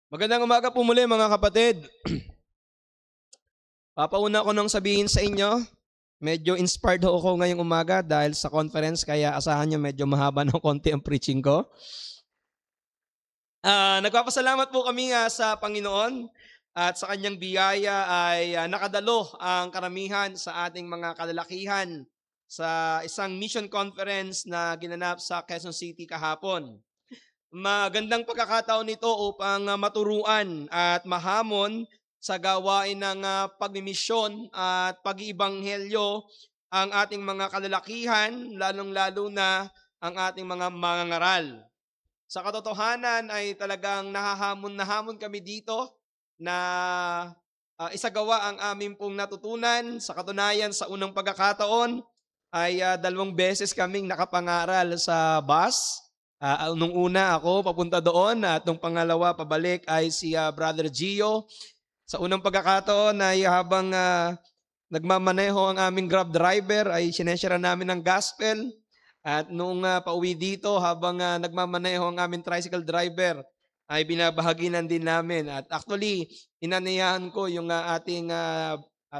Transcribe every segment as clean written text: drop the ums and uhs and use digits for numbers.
Magandang umaga po muli mga kapatid. Papauna ko nang sabihin sa inyo, medyo inspired ako ngayong umaga dahil sa conference kaya asahan nyo medyo mahaba ng konti ang preaching ko. Nagpapasalamat po kami sa Panginoon at sa kanyang biyaya ay nakadalo ang karamihan sa ating mga kalalakihan sa isang mission conference na ginanap sa Quezon City kahapon. Magandang pagkakataon ito upang maturuan at mahamon sa gawain ng pagmimisyon at pag-iibanghelyo ang ating mga kalalakihan, lalong-lalo na ang ating mga mangangaral. Sa katotohanan ay talagang nahahamon na hamon kami dito na isagawa ang aming pong natutunan. Sa katunayan, sa unang pagkakataon ay 2 beses kaming nakapangaral sa bus. Nung una ako papunta doon at nung pangalawa pabalik ay si Brother Gio. Sa unang pagkakataon ay habang nagmamaneho ang aming Grab driver ay sineshare namin ng gospel. At nung pauwi dito habang nagmamaneho ang aming tricycle driver ay binabahaginan din namin. At actually, inanayahan ko yung ating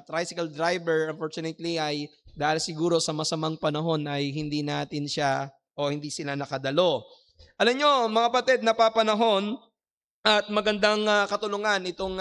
tricycle driver. Unfortunately ay dahil siguro sa masamang panahon ay hindi natin siya o hindi sila nakadalo. Alam nyo, mga kapatid, napapanahon at magandang katulungan itong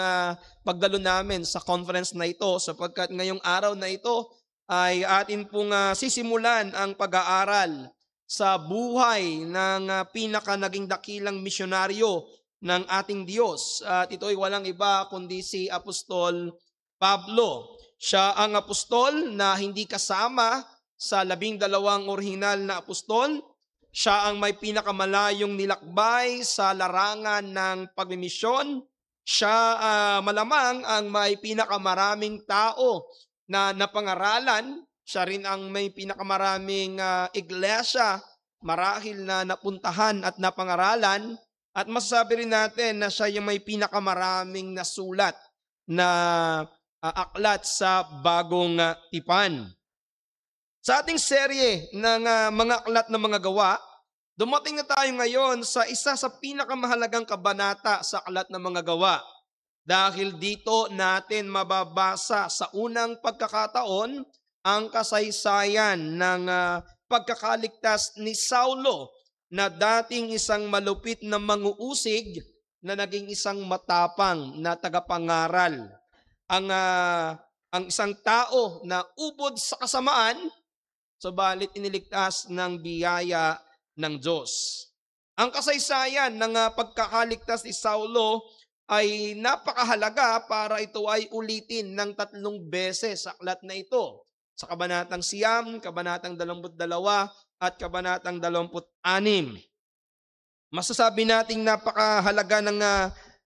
pagdalo namin sa conference na ito sapagkat ngayong araw na ito ay atin pong sisimulan ang pag-aaral sa buhay ng pinaka naging dakilang misyonaryo ng ating Diyos. At ito ay walang iba kundi si Apostol Pablo. Siya ang apostol na hindi kasama sa 12 orihinal na apostol. Siya ang may pinakamalayong nilakbay sa larangan ng pagmimisyon. Siya malamang ang may pinakamaraming tao na napangaralan. Siya rin ang may pinakamaraming iglesia marahil na napuntahan at napangaralan. At masasabi rin natin na siya yung may pinakamaraming nasulat na aklat sa bagong tipan. Sa ating serye ng mga aklat ng mga gawa, dumating na tayo ngayon sa isa sa pinakamahalagang kabanata sa aklat ng mga gawa. Dahil dito natin mababasa sa unang pagkakataon ang kasaysayan ng pagkakaligtas ni Saulo na dating isang malupit na manguusig na naging isang matapang na tagapangaral. Ang isang tao na ubod sa kasamaan, subalit iniligtas ng biyaya ng Diyos. Ang kasaysayan ng pagkakaligtas ni Saulo ay napakahalaga para ito ay ulitin ng 3 beses sa aklat na ito. Sa kabanatang 9, kabanatang 22, at kabanatang 26. Masasabi nating napakahalaga ng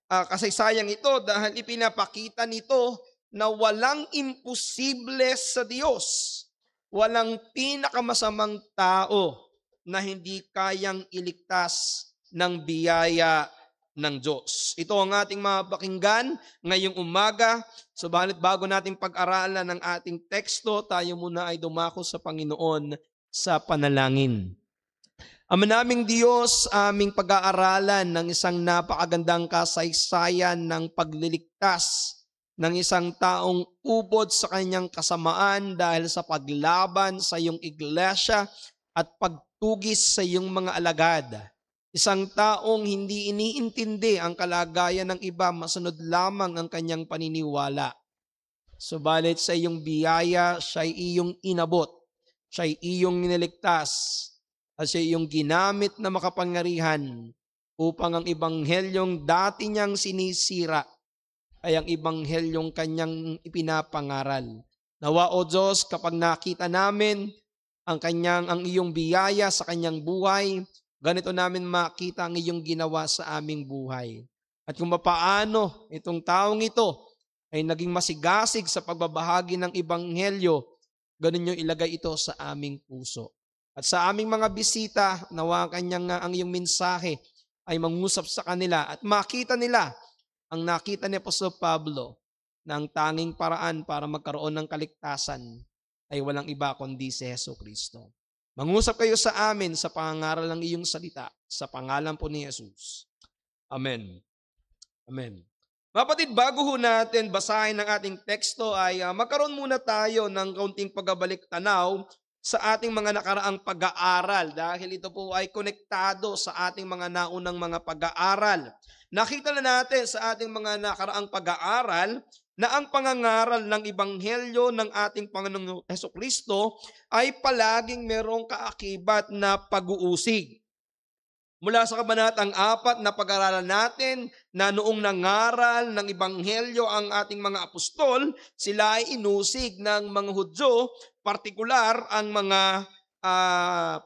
kasaysayang ito dahil ipinapakita nito na walang imposible sa Diyos. Walang pinakamasamang tao na hindi kayang iligtas ng biyaya ng Diyos. Ito ang ating mapakinggan ngayong umaga. Subalit bago nating pag-aralan ng ating teksto, tayo muna ay dumako sa Panginoon sa panalangin. Ama naming Diyos, aming pag-aaralan ng isang napakagandang kasaysayan ng pagliligtas ng isang taong ubod sa kanyang kasamaan dahil sa paglaban sa iyong iglesia at pagtugis sa iyong mga alagad. Isang taong hindi iniintindi ang kalagayan ng iba, masunod lamang ang kanyang paniniwala. Subalit sa iyong biyaya, siya'y iyong inabot, siya'y iyong niligtas, at siya'y iyong ginamit na makapangyarihan upang ang ibanghelyong dati niyang sinisira ay ang ibanghelyong kanyang ipinapangaral. Nawa o Diyos, kapag nakita namin ang iyong biyaya sa kanyang buhay, ganito namin makita ang iyong ginawa sa aming buhay. At kung paano itong taong ito ay naging masigasig sa pagbabahagi ng ebanghelyo, ganun yung ilagay ito sa aming puso. At sa aming mga bisita, nawa ang iyong mensahe ay mangusap sa kanila at makita nila ang nakita ni Apostol Pablo na ang tanging paraan para magkaroon ng kaligtasan ay walang iba kundi si Jesucristo. Mangusap kayo sa amin sa pangangaral ng iyong salita, sa pangalan po ni Jesus. Amen. Amen. Mga kapatid, bago ho natin basahin ang ating teksto ay magkaroon muna tayo ng kaunting pagbabalik tanaw sa ating mga nakaraang pag-aaral dahil ito po ay konektado sa ating mga naunang mga pag-aaral. Nakita na natin sa ating mga nakaraang pag-aaral na ang pangangaral ng Ebanghelyo ng ating Panginoong Hesukristo ay palaging merong kaakibat na pag-uusig. Mula sa kabanatang 4 na pag-aralan natin na noong nangaral ng Ebanghelyo ang ating mga apostol, sila ay inusig ng mga Hudyo, partikular ang mga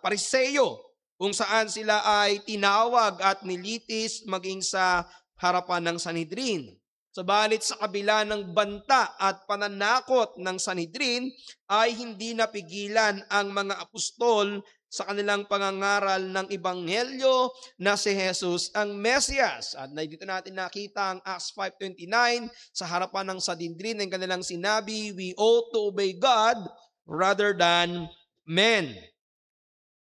Pariseyo, kung saan sila ay tinawag at nilitis maging sa harapan ng Sanhedrin. Subalit sa kabila ng banta at pananakot ng Sanhedrin ay hindi napigilan ang mga apostol sa kanilang pangangaral ng Ebanghelyo na si Jesus ang Mesiyas. At dito natin nakita ang Acts 5:29 sa harapan ng Sanhedrin ng kanilang sinabi, "We ought to obey God rather than men."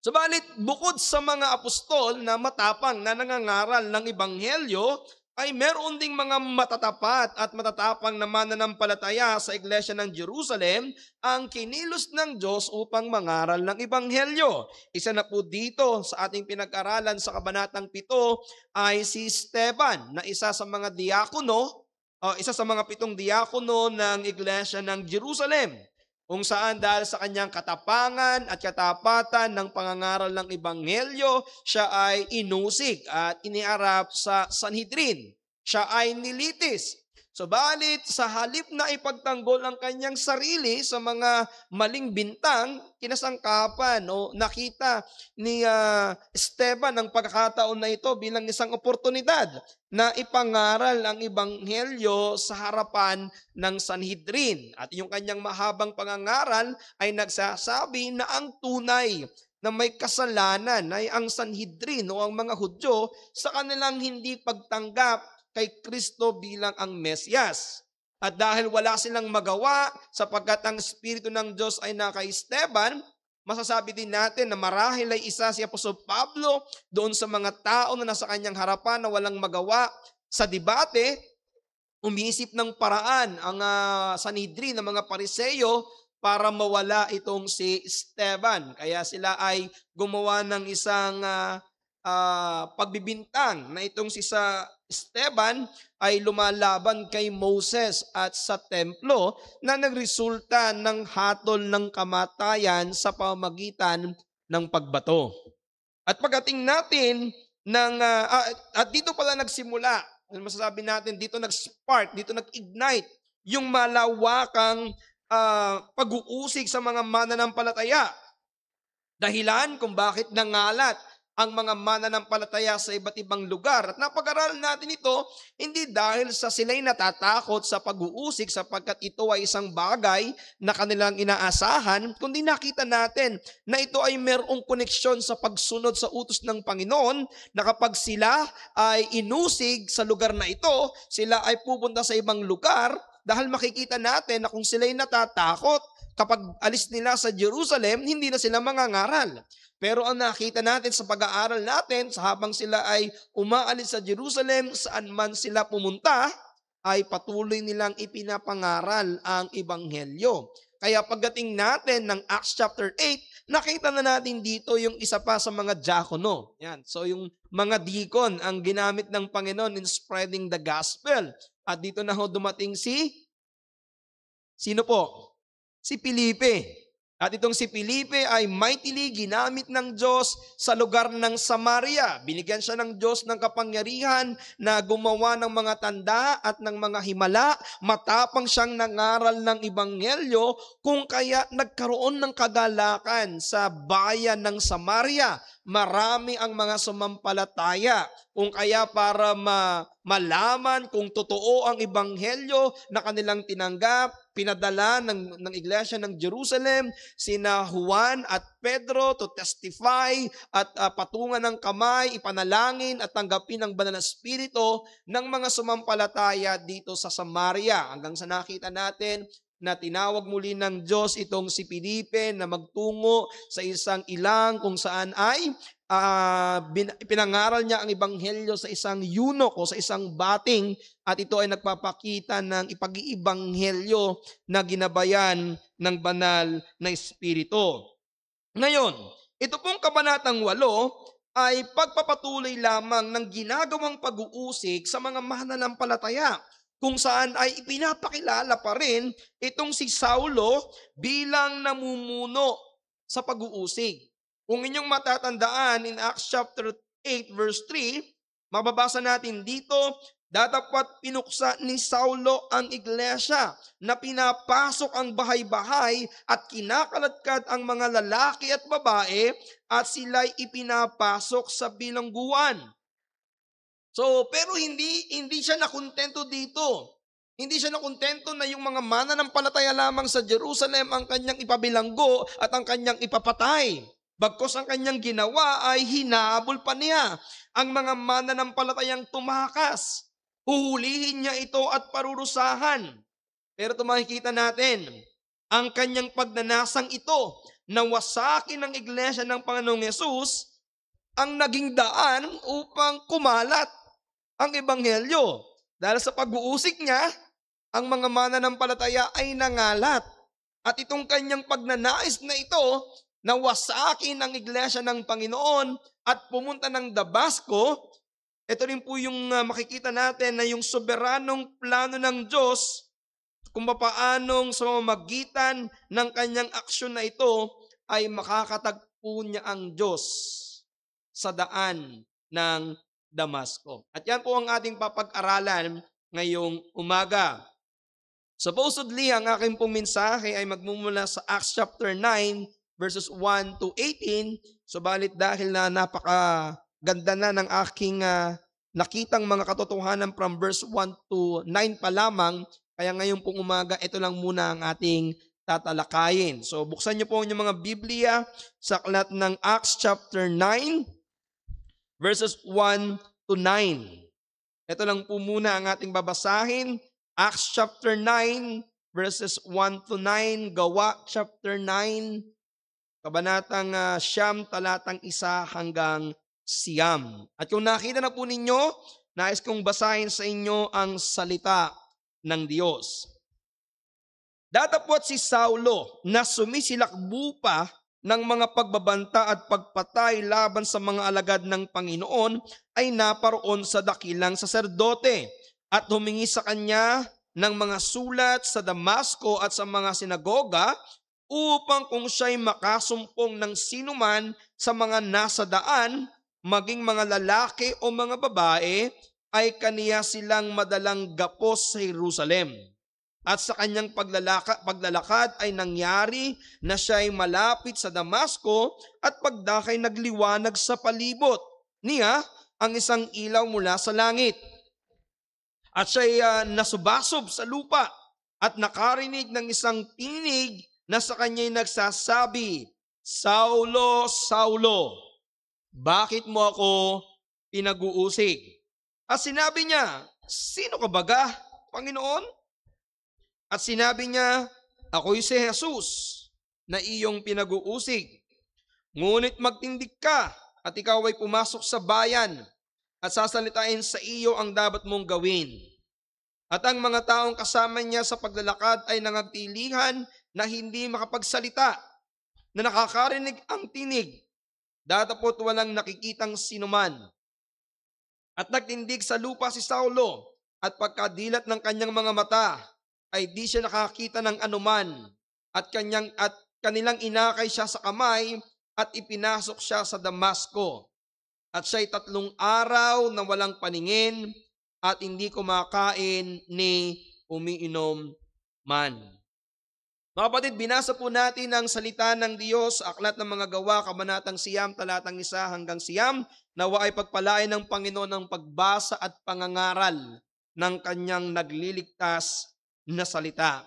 Subalit, bukod sa mga apostol na matapang na nangangaral ng Ebanghelyo, ay meron ding mga matatapat at matatapang na mananampalataya sa Iglesia ng Jerusalem ang kinilos ng Diyos upang mangaral ng Ebanghelyo. Isa na po dito sa ating pinag-aralan sa Kabanatang 7 ay si Esteban na isa sa mga diakono, isa sa mga 7 diakono ng Iglesia ng Jerusalem, kung saan dahil sa kanyang katapangan at katapatan ng pangangaral ng Ebanghelyo, siya ay inusig at iniarap sa Sanhedrin. Siya ay nilitis. Subalit sa halip na ipagtanggol ang kanyang sarili sa mga maling bintang, kinasangkapan o nakita ni Esteban ang pagkakataon na ito bilang isang oportunidad na ipangaral ang Ebanghelyo sa harapan ng Sanhedrin. At yung kanyang mahabang pangangaral ay nagsasabi na ang tunay na may kasalanan ay ang Sanhedrin o ang mga Hudyo sa kanilang hindi pagtanggap kay Kristo bilang ang Mesiyas. At dahil wala silang magawa sapagkat ang Espiritu ng Diyos ay naka Esteban, masasabi din natin na marahil ay isa si Apostol Pablo doon sa mga tao na nasa kanyang harapan na walang magawa sa debate, umiisip ng paraan ang Sanhedrin ng mga Pariseyo para mawala itong si Esteban. Kaya sila ay gumawa ng isang pagbibintang na itong si Esteban ay lumalaban kay Moses at sa templo na nagresulta ng hatol ng kamatayan sa pamamagitan ng pagbato. At pagdating natin at dito pala nagsimula, masasabi natin dito nag-spark, dito nag-ignite yung malawakang pag-uusig sa mga mananampalataya. Dahilan kung bakit nangalat ang mga mananampalataya sa iba't ibang lugar. At napag-aralan natin ito, hindi dahil sa sila'y natatakot sa pag-uusig sapagkat ito ay isang bagay na kanilang inaasahan, kundi nakita natin na ito ay merong koneksyon sa pagsunod sa utos ng Panginoon na kapag sila ay inusig sa lugar na ito, sila ay pupunta sa ibang lugar dahil makikita natin na kung sila'y natatakot, kapag alis nila sa Jerusalem, hindi na sila mangangaral. Pero ang nakita natin sa pag-aaral natin, sa habang sila ay umaalis sa Jerusalem, saan man sila pumunta, ay patuloy nilang ipinapangaral ang Ebanghelyo. Kaya pagdating natin ng Acts chapter 8, nakita na natin dito yung isa pa sa mga diakono. Yan. So yung mga deacon ang ginamit ng Panginoon in spreading the gospel. At dito na ho dumating sino po? Si Felipe. At itong si Felipe ay mightily ginamit ng Diyos sa lugar ng Samaria. Binigyan siya ng Diyos ng kapangyarihan na gumawa ng mga tanda at ng mga himala. Matapang siyang nangaral ng Ebanghelyo kung kaya nagkaroon ng kagalakan sa bayan ng Samaria. Marami ang mga sumampalataya. Kung kaya para malaman kung totoo ang Ebanghelyo na kanilang tinanggap, pinadala ng Iglesia ng Jerusalem sina Juan at Pedro to testify at patungan ng kamay, ipanalangin at tanggapin ng banal na espiritu ng mga sumampalataya dito sa Samaria. Hanggang sa nakita natin na tinawag muli ng Diyos itong si Felipe na magtungo sa isang ilang kung saan ay pinangaral niya ang ebanghelyo sa isang eunuch o sa isang bating at ito ay nagpapakita ng ipag-iibanghelyo na ginabayan ng banal na Espiritu. Ngayon, ito pong kabanatang 8 ay pagpapatuloy lamang ng ginagawang pag-uusig sa mga mananampalataya kung saan ay ipinapakilala pa rin itong si Saulo bilang namumuno sa pag-uusig. Kung inyong matatandaan in Acts chapter 8 verse 3, mababasa natin dito, datapwat pinuksa ni Saulo ang iglesia na pinapasok ang bahay-bahay at kinakaladkad ang mga lalaki at babae at sila'y ipinapasok sa bilangguan. So, pero hindi siya nakontento dito. Hindi siya nakontento na yung mga mananampalataya lamang sa Jerusalem ang kanyang ipabilanggo at ang kanyang ipapatay. Bagkos ang kanyang ginawa ay hinabol pa niya ang mga mananampalatayang tumakas. Huhulihin niya ito at parurusahan. Pero ito makikita natin, ang kanyang pagnanasang ito na wasakin ng iglesia ng Panginoong Yesus ang naging daan upang kumalat ang ebanghelyo. Dahil sa pag-uusig niya, ang mga mananampalataya ay nangalat. At itong kanyang pagnanais na ito, na wasakin ang iglesia ng Panginoon at pumunta ng Damasco, ito rin po yung makikita natin na yung soberanong plano ng Diyos kung paanong sa mamamagitan ng kanyang aksyon na ito ay makakatagpo niya ang Diyos sa daan ng Damasco. At yan po ang ating papag-aralan ngayong umaga. Supposedly, ang aking pong mensahe ay magmumula sa Acts chapter 9 verses 1 to 18. Subalit dahil na napakaganda na ng aking nakitang mga katotohanan from verse 1 to 9 pa lamang, kaya ngayon pong umaga, ito lang muna ang ating tatalakayin. So buksan niyo po ang inyong mga Biblia sa aklat ng Acts chapter 9 verses 1 to 9. Ito lang po muna ang ating babasahin. Acts chapter 9 verses 1 to 9. Gawa chapter 9, kabanatang 9, talatang 1 hanggang 9. At kung nakita na po ninyo, nais kong basahin sa inyo ang salita ng Diyos. Datapwat si Saulo na sumisilakbo pa ng mga pagbabanta at pagpatay laban sa mga alagad ng Panginoon ay naparoon sa dakilang saserdote at humingi sa kanya ng mga sulat sa Damasco at sa mga sinagoga upang kung siya'y makasumpong ng sinuman sa mga nasa daan, maging mga lalaki o mga babae, ay kaniya silang madalang gapos sa Jerusalem. At sa kanyang paglalakad ay nangyari na siya'y malapit sa Damasco at pagdakay nagliwanag sa palibot niya ang isang ilaw mula sa langit. At siya'y nasubasob sa lupa at nakarinig ng isang tinig na sa kanya'y nagsasabi, Saulo, Saulo, bakit mo ako pinag-uusig? At sinabi niya, sino ka baga, Panginoon? At sinabi niya, ako'y si Jesus na iyong pinag-uusig. Ngunit magtindig ka at ikaw ay pumasok sa bayan at sasalitain sa iyo ang dapat mong gawin. At ang mga taong kasama niya sa paglalakad ay nangagtilihan na hindi makapagsalita, na nakakarinig ang tinig, datapot walang nakikitang sinuman. At nagtindig sa lupa si Saulo at pagkadilat ng kanyang mga mata, ay di siya nakakita ng anuman at kanilang inakay siya sa kamay at ipinasok siya sa Damasco. At siya'y 3 araw na walang paningin at hindi kumakain ni umiinom man. Mga kapatid, binasa po natin ang salita ng Diyos sa aklat ng mga gawa, kabanatang 9, talatang 1 hanggang 9, nawa ay pagpalain ng Panginoon ng pagbasa at pangangaral ng kanyang nagliligtas na salita.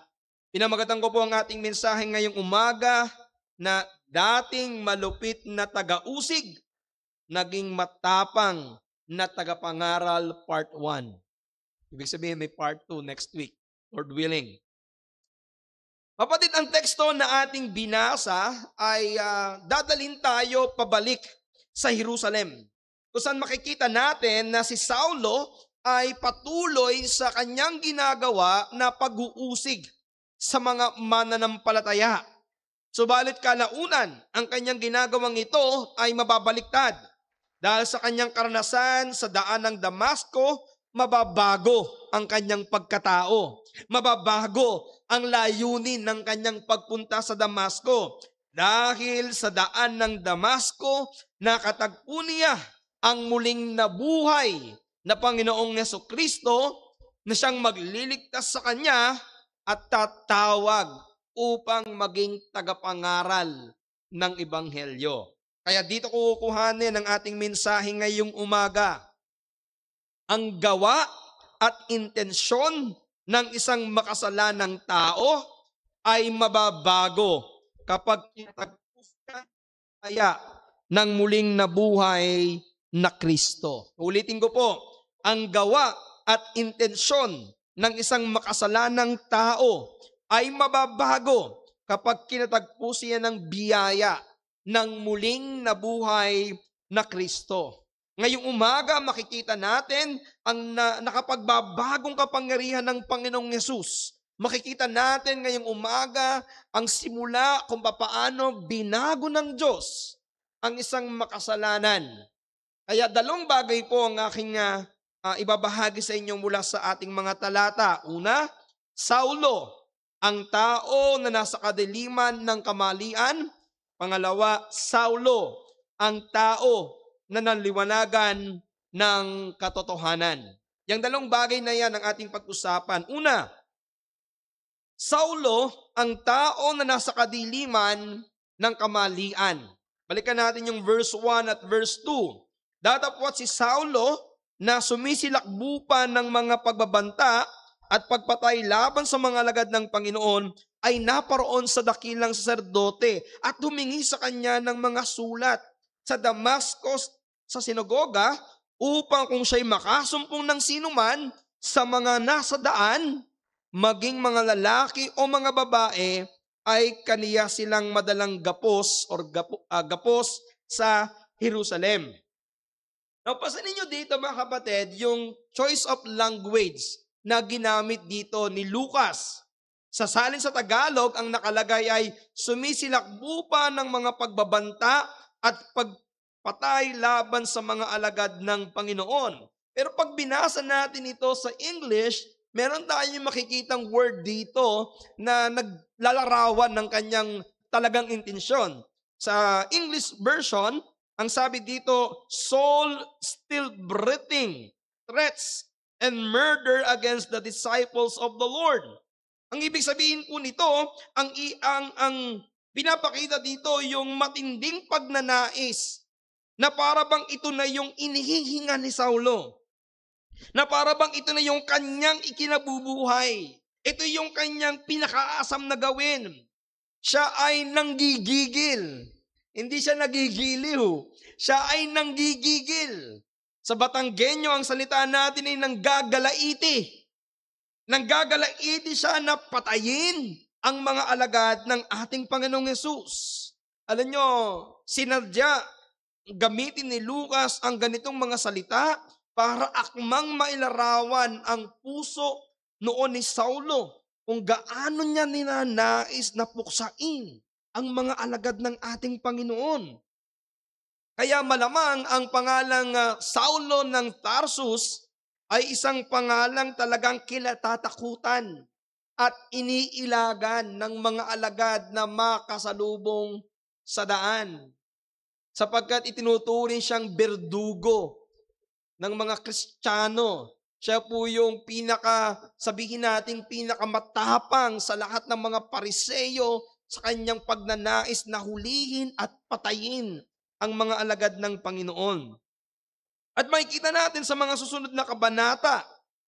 Pinamagatan ko po ang ating mensahe ngayong umaga na dating malupit na taga-usig, naging matapang na tagapangaral part 1. Ibig sabihin may part 2 next week, Lord willing. Kapatid, ang teksto na ating binasa ay dadalhin tayo pabalik sa Jerusalem. Kung saan makikita natin na si Saulo ay patuloy sa kanyang ginagawa na pag-uusig sa mga mananampalataya. Subalit kalaunan, ang kanyang ginagawang ito ay mababaliktad. Dahil sa kanyang karanasan sa daan ng Damasco, mababago ang kanyang pagkatao. Mababago ang layunin ng kanyang pagpunta sa Damasco. Dahil sa daan ng Damasco, nakatagpo niya ang muling nabuhay na Panginoong Jesucristo na siyang magliligtas sa kanya at tatawag upang maging tagapangaral ng Ebanghelyo. Kaya dito ko kukuhanin ang ating mensahe ngayong umaga. Ang gawa at intensyon ng isang makasalanang tao ay mababago kapag kaya ng muling nabuhay na Kristo. Ulitin ko po, ang gawa at intensyon ng isang makasalanang tao ay mababago kapag kinatagpo siya ng biyaya ng muling nabuhay na Kristo. Ngayong umaga makikita natin ang nakapagbabagong kapangyarihan ng Panginoong Yesus. Makikita natin ngayong umaga ang simula kung paano binago ng Diyos ang isang makasalanan. Kaya dalawang bagay po ang aking ibabahagi sa inyo mula sa ating mga talata. Una, Saulo, ang tao na nasa kadiliman ng kamalian. Pangalawa, Saulo, ang tao na nanliwanagan ng katotohanan. Yang dalawang bagay na yan ang ating pag-usapan. Una, Saulo, ang tao na nasa kadiliman ng kamalian. Balikan natin yung verse 1 at verse 2. Datapwat si Saulo na sumisilakbupan ng mga pagbabanta at pagpatay laban sa mga alagad ng Panginoon ay naparoon sa dakilang saserdote at humingi sa kanya ng mga sulat sa Damascus sa sinagoga upang kung siya'y makasumpong ng sinuman sa mga nasa daan, maging mga lalaki o mga babae, ay kaniya silang madalang gapos gapos sa Jerusalem. Napasin ninyo dito mga kapatid, yung choice of language na ginamit dito ni Lucas. Sa salin sa Tagalog, ang nakalagay ay sumisilakbo pa ng mga pagbabanta at pagpatay laban sa mga alagad ng Panginoon. Pero pag binasa natin ito sa English, meron tayong makikitang word dito na naglalarawan ng kanyang talagang intensyon. Sa English version, ang sabi dito, soul still breathing, threats, and murder against the disciples of the Lord. Ang ibig sabihin po nito, ang pinapakita dito yung matinding pagnanais na para bang ito na yung inihihinga ni Saulo. Na para bang ito na yung kanyang ikinabubuhay. Ito yung kanyang pinakaasam na gawin. Siya ay nanggigigil. Hindi siya nagigiliw. Siya ay nanggigigil. Sa Batanggenyo, ang salita natin ay nanggagalaiti. Nanggagalaiti siya na patayin ang mga alagad ng ating Panginoong Yesus. Alam nyo, sinadya, gamitin ni Lucas ang ganitong mga salita para akmang mailarawan ang puso noon ni Saulo kung gaano niya ninanais na puksain ang mga alagad ng ating Panginoon. Kaya malamang ang pangalang Saulo ng Tarsus ay isang pangalang talagang kinatatakutan at iniilagan ng mga alagad na makasalubong sa daan. Sapagkat itinuturing siyang berdugo ng mga Kristiyano. Siya po yung sabihin natin, pinakamatapang sa lahat ng mga Pariseyo sa kanyang pagnanais na hulihin at patayin ang mga alagad ng Panginoon. At makikita natin sa mga susunod na kabanata,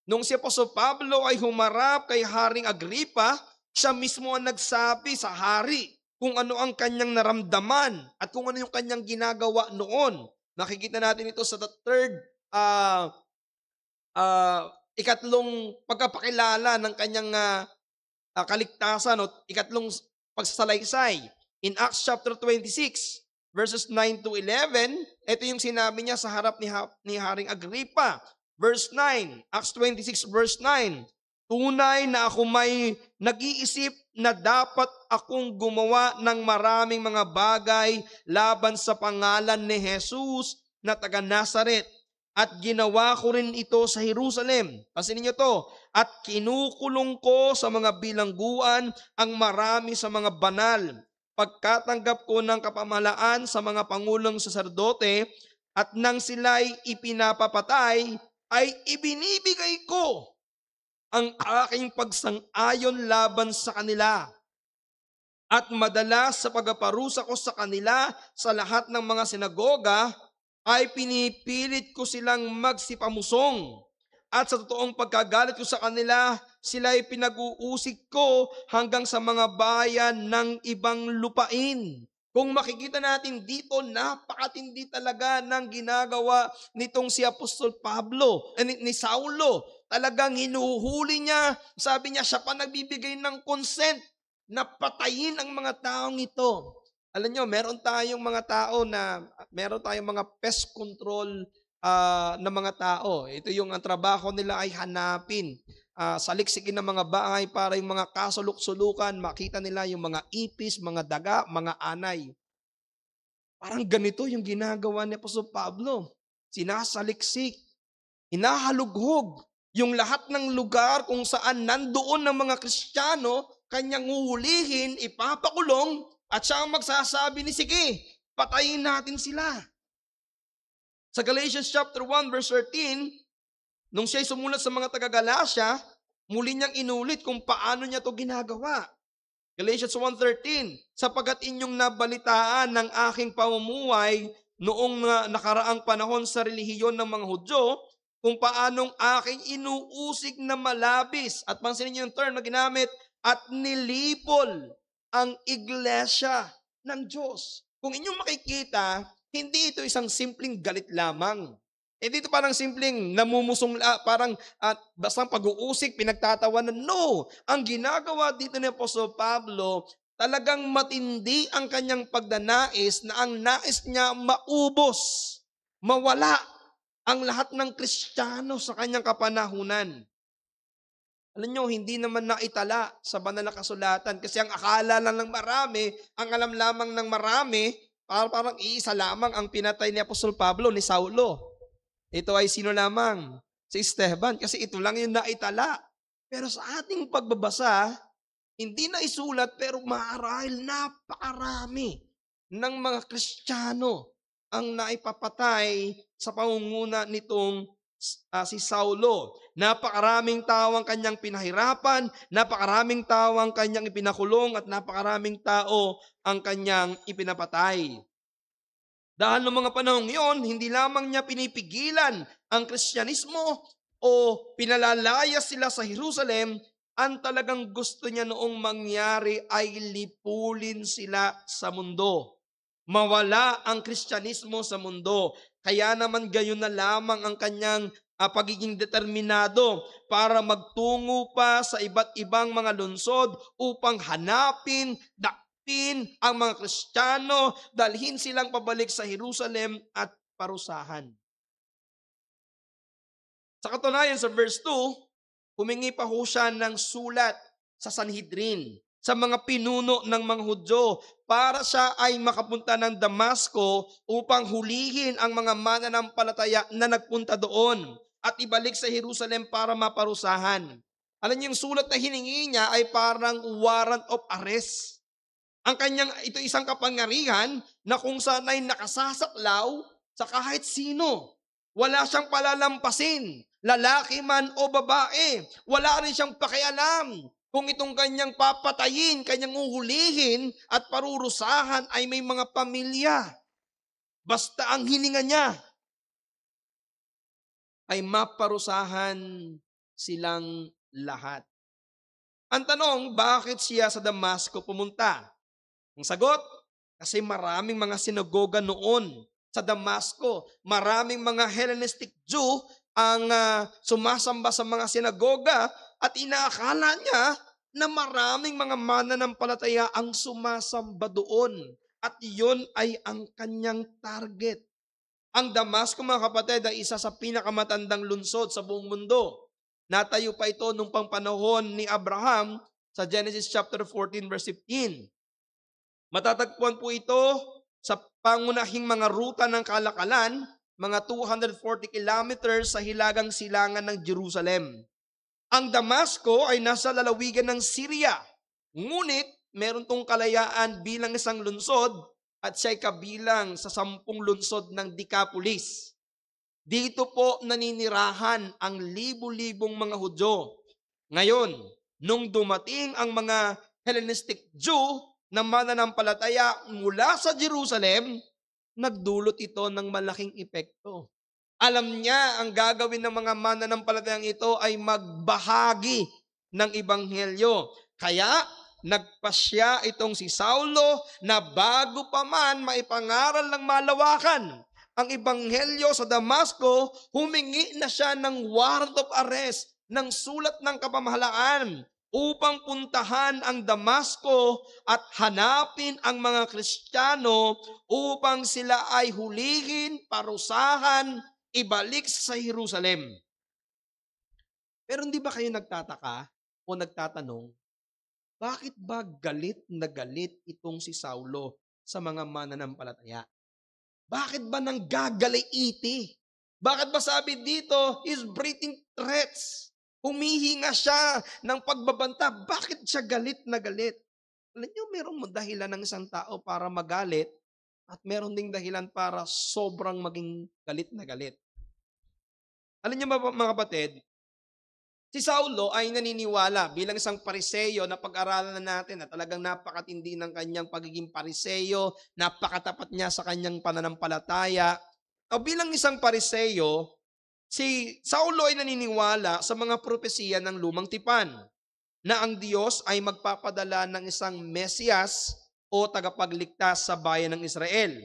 nung si Apostol Pablo ay humarap kay Haring Agripa, siya mismo ang nagsabi sa hari kung ano ang kanyang naramdaman at kung ano yung kanyang ginagawa noon. Nakikita natin ito sa ikatlong pagkapakilala ng kanyang kaligtasan o ikatlong pagsasalaysay. In Acts chapter 26, verses 9 to 11, ito yung sinabi niya sa harap ni Haring Agripa. Verse 9, Acts 26 verse 9, tunay na ako may nag-iisip na dapat akong gumawa ng maraming mga bagay laban sa pangalan ni Jesus na taga Nazaret. At ginawa ko rin ito sa Jerusalem. Pansinin niyo to. At kinukulong ko sa mga bilangguan ang marami sa mga banal. Pagkatanggap ko ng kapamahalaan sa mga pangulong saserdote at nang sila'y ipinapapatay, ay ibinibigay ko ang aking pagsang-ayon laban sa kanila. At madalas sa pagpaparusa ko sa kanila sa lahat ng mga sinagoga, ay pinipilit ko silang magsipamusong. At sa totoong pagkagalit ko sa kanila, sila ay pinag-uusig ko hanggang sa mga bayan ng ibang lupain. Kung makikita natin dito, napakatindi talaga ng ginagawa nitong si Apostol Pablo, ni Saulo. Talagang hinuhuli niya, sabi niya, siya pa nagbibigay ng consent na patayin ang mga taong ito. Alam nyo, meron tayong mga pest control na mga tao. Ito yung ang trabaho nila ay hanapin, saliksikin ng mga bahay para yung mga kasuluk-sulukan, makita nila yung mga ipis, mga daga, mga anay. Parang ganito yung ginagawa ni Apostol Pablo. Sinasaliksik, hinahalughog yung lahat ng lugar kung saan nandoon ng mga Kristiyano, kanyang uhulihin, ipapakulong, at siya ang magsasabi ni, sige, patayin natin sila. Sa Galatians chapter 1 verse 13, nung siya'y sumulat sa mga taga-Galacia, muli niyang inulit kung paano niya to ginagawa. Galatians 1:13, sapagkat inyong nabalitaan ng aking pamumuhay noong nakaraang panahon sa relihiyon ng mga Hudyo, kung paanong aking inuusig na malabis, at pansinin niyo yung term na ginamit, at nilipol ang iglesia ng Diyos. Kung inyong makikita, hindi ito isang simpleng galit lamang. Hindi ito parang simpleng namumusong, parang bastang pag-uusik, pinagtatawanan. No! Ang ginagawa dito ni Apostol Pablo, talagang matindi ang kanyang pagdanais na ang nais niya maubos, mawala ang lahat ng Kristiyano sa kanyang kapanahunan. Alam nyo, hindi naman naitala sa banal na kasulatan kasi ang akala lang ng marami, ang alam lamang ng marami, parang iisa lamang ang pinatay ni Apostol Pablo, ni Saulo. Ito ay sino lamang? Si Esteban, kasi ito lang yung naitala. Pero sa ating pagbabasa, hindi na isulat pero marahil napakarami ng mga Kristiyano ang naipapatay sa pangunguna nitong si Saulo. Napakaraming tao ang kanyang pinahirapan, napakaraming tao ang kanyang ipinakulong, at napakaraming tao ang kanyang ipinapatay. Dahil noong mga panahong iyon, hindi lamang niya pinipigilan ang Kristyanismo o pinalalaya sila sa Jerusalem, ang talagang gusto niya noong mangyari ay lipulin sila sa mundo. Mawala ang Kristyanismo sa mundo. Kaya naman gayon na lamang ang kanyang pagiging determinado para magtungo pa sa iba't ibang mga lungsod upang hanapin, dakpin ang mga Kristiyano, dalhin silang pabalik sa Jerusalem at parusahan. Sa katunayan sa verse 2, humingi pa ho siya ng sulat sa Sanhedrin, sa mga pinuno ng mga Hudyo, para siya ay makapunta ng Damasco upang hulihin ang mga mananampalataya na nagpunta doon at ibalik sa Jerusalem para maparusahan. Alam niyo, yung sulat na hiningi niya ay parang warrant of arrest. Ito isang kapangyarihan na kung saan ay nakasasaklaw sa kahit sino. Wala siyang palalampasin, lalaki man o babae. Wala rin siyang pakialam kung itong kanyang papatayin, kanyang uhulihin at parurusahan ay may mga pamilya. Basta ang hininga niya ay maparusahan silang lahat. Ang tanong, bakit siya sa Damasco pumunta? Ang sagot, kasi maraming mga sinagoga noon sa Damasco. Maraming mga Hellenistic Jew ang sumasamba sa mga sinagoga at inaakala niya na maraming mga mananampalataya ang sumasamba doon. At iyon ay ang kanyang target. Ang Damasco, mga kapatid, ay isa sa pinakamatandang lungsod sa buong mundo. Natayo pa ito nung pangpanahon ni Abraham sa Genesis chapter 14 verse 15. Matatagpuan po ito sa pangunahing mga ruta ng kalakalan, mga 240 kilometers sa hilagang silangan ng Jerusalem. Ang Damasco ay nasa lalawigan ng Syria, ngunit meron tong kalayaan bilang isang lungsod at siya'y kabilang sa 10 lungsod ng Decapolis. Dito po naninirahan ang libu-libong mga Hudyo. Ngayon, nung dumating ang mga Hellenistic Jew na mananampalataya mula sa Jerusalem, nagdulot ito ng malaking epekto. Alam niya ang gagawin ng mga mananampalatayang ito ay magbahagi ng ebanghelyo. Kaya nagpasya itong si Saulo na bago pa man maipangaral ng malawakan ang ebanghelyo sa Damasco, humingi na siya ng warrant of arrest, ng sulat ng kapamahalaan upang puntahan ang Damasco at hanapin ang mga Kristiyano upang sila ay hulihin, parusahan, ibalik sa Jerusalem. Pero hindi ba kayo nagtataka o nagtatanong, bakit ba galit na galit itong si Saulo sa mga mananampalataya? Bakit ba nanggagalaiti? Bakit ba sabi dito, is breathing threats? Humihinga siya ng pagbabanta. Bakit siya galit na galit? Alam niyo, merong dahilan ng isang tao para magalit at meron ding dahilan para sobrang maging galit na galit. Alam niyo mga kapatid, si Saulo ay naniniwala bilang isang pariseyo na pag-aralan natin na talagang napakatindi ng kanyang pagiging pariseyo, napakatapat niya sa kanyang pananampalataya. O bilang isang pariseyo, si Saulo ay naniniwala sa mga propesiya ng lumang tipan na ang Diyos ay magpapadala ng isang Mesiyas o tagapagligtas sa bayan ng Israel.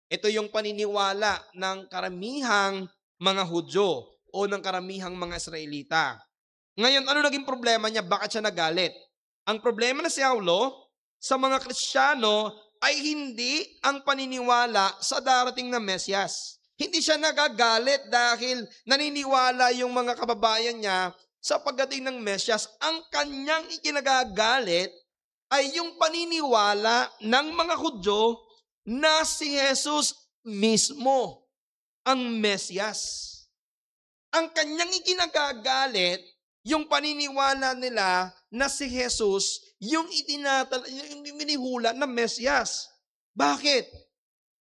Ito yung paniniwala ng karamihang mga Hudyo o ng karamihang mga Israelita. Ngayon, ano naging problema niya? Bakit siya nagalit? Ang problema na si Saulo sa mga Kristiyano ay hindi ang paniniwala sa darating na Mesiyas. Hindi siya nagagalit dahil naniniwala yung mga kababayan niya sa pagdating ng Mesiyas. Ang kanyang ikinagagalit ay yung paniniwala ng mga Hudyo na si Jesus mismo ang Mesiyas. Ang kanyang ikinagagalit, yung paniniwala nila na si Jesus, yung minihula na Mesiyas. Bakit?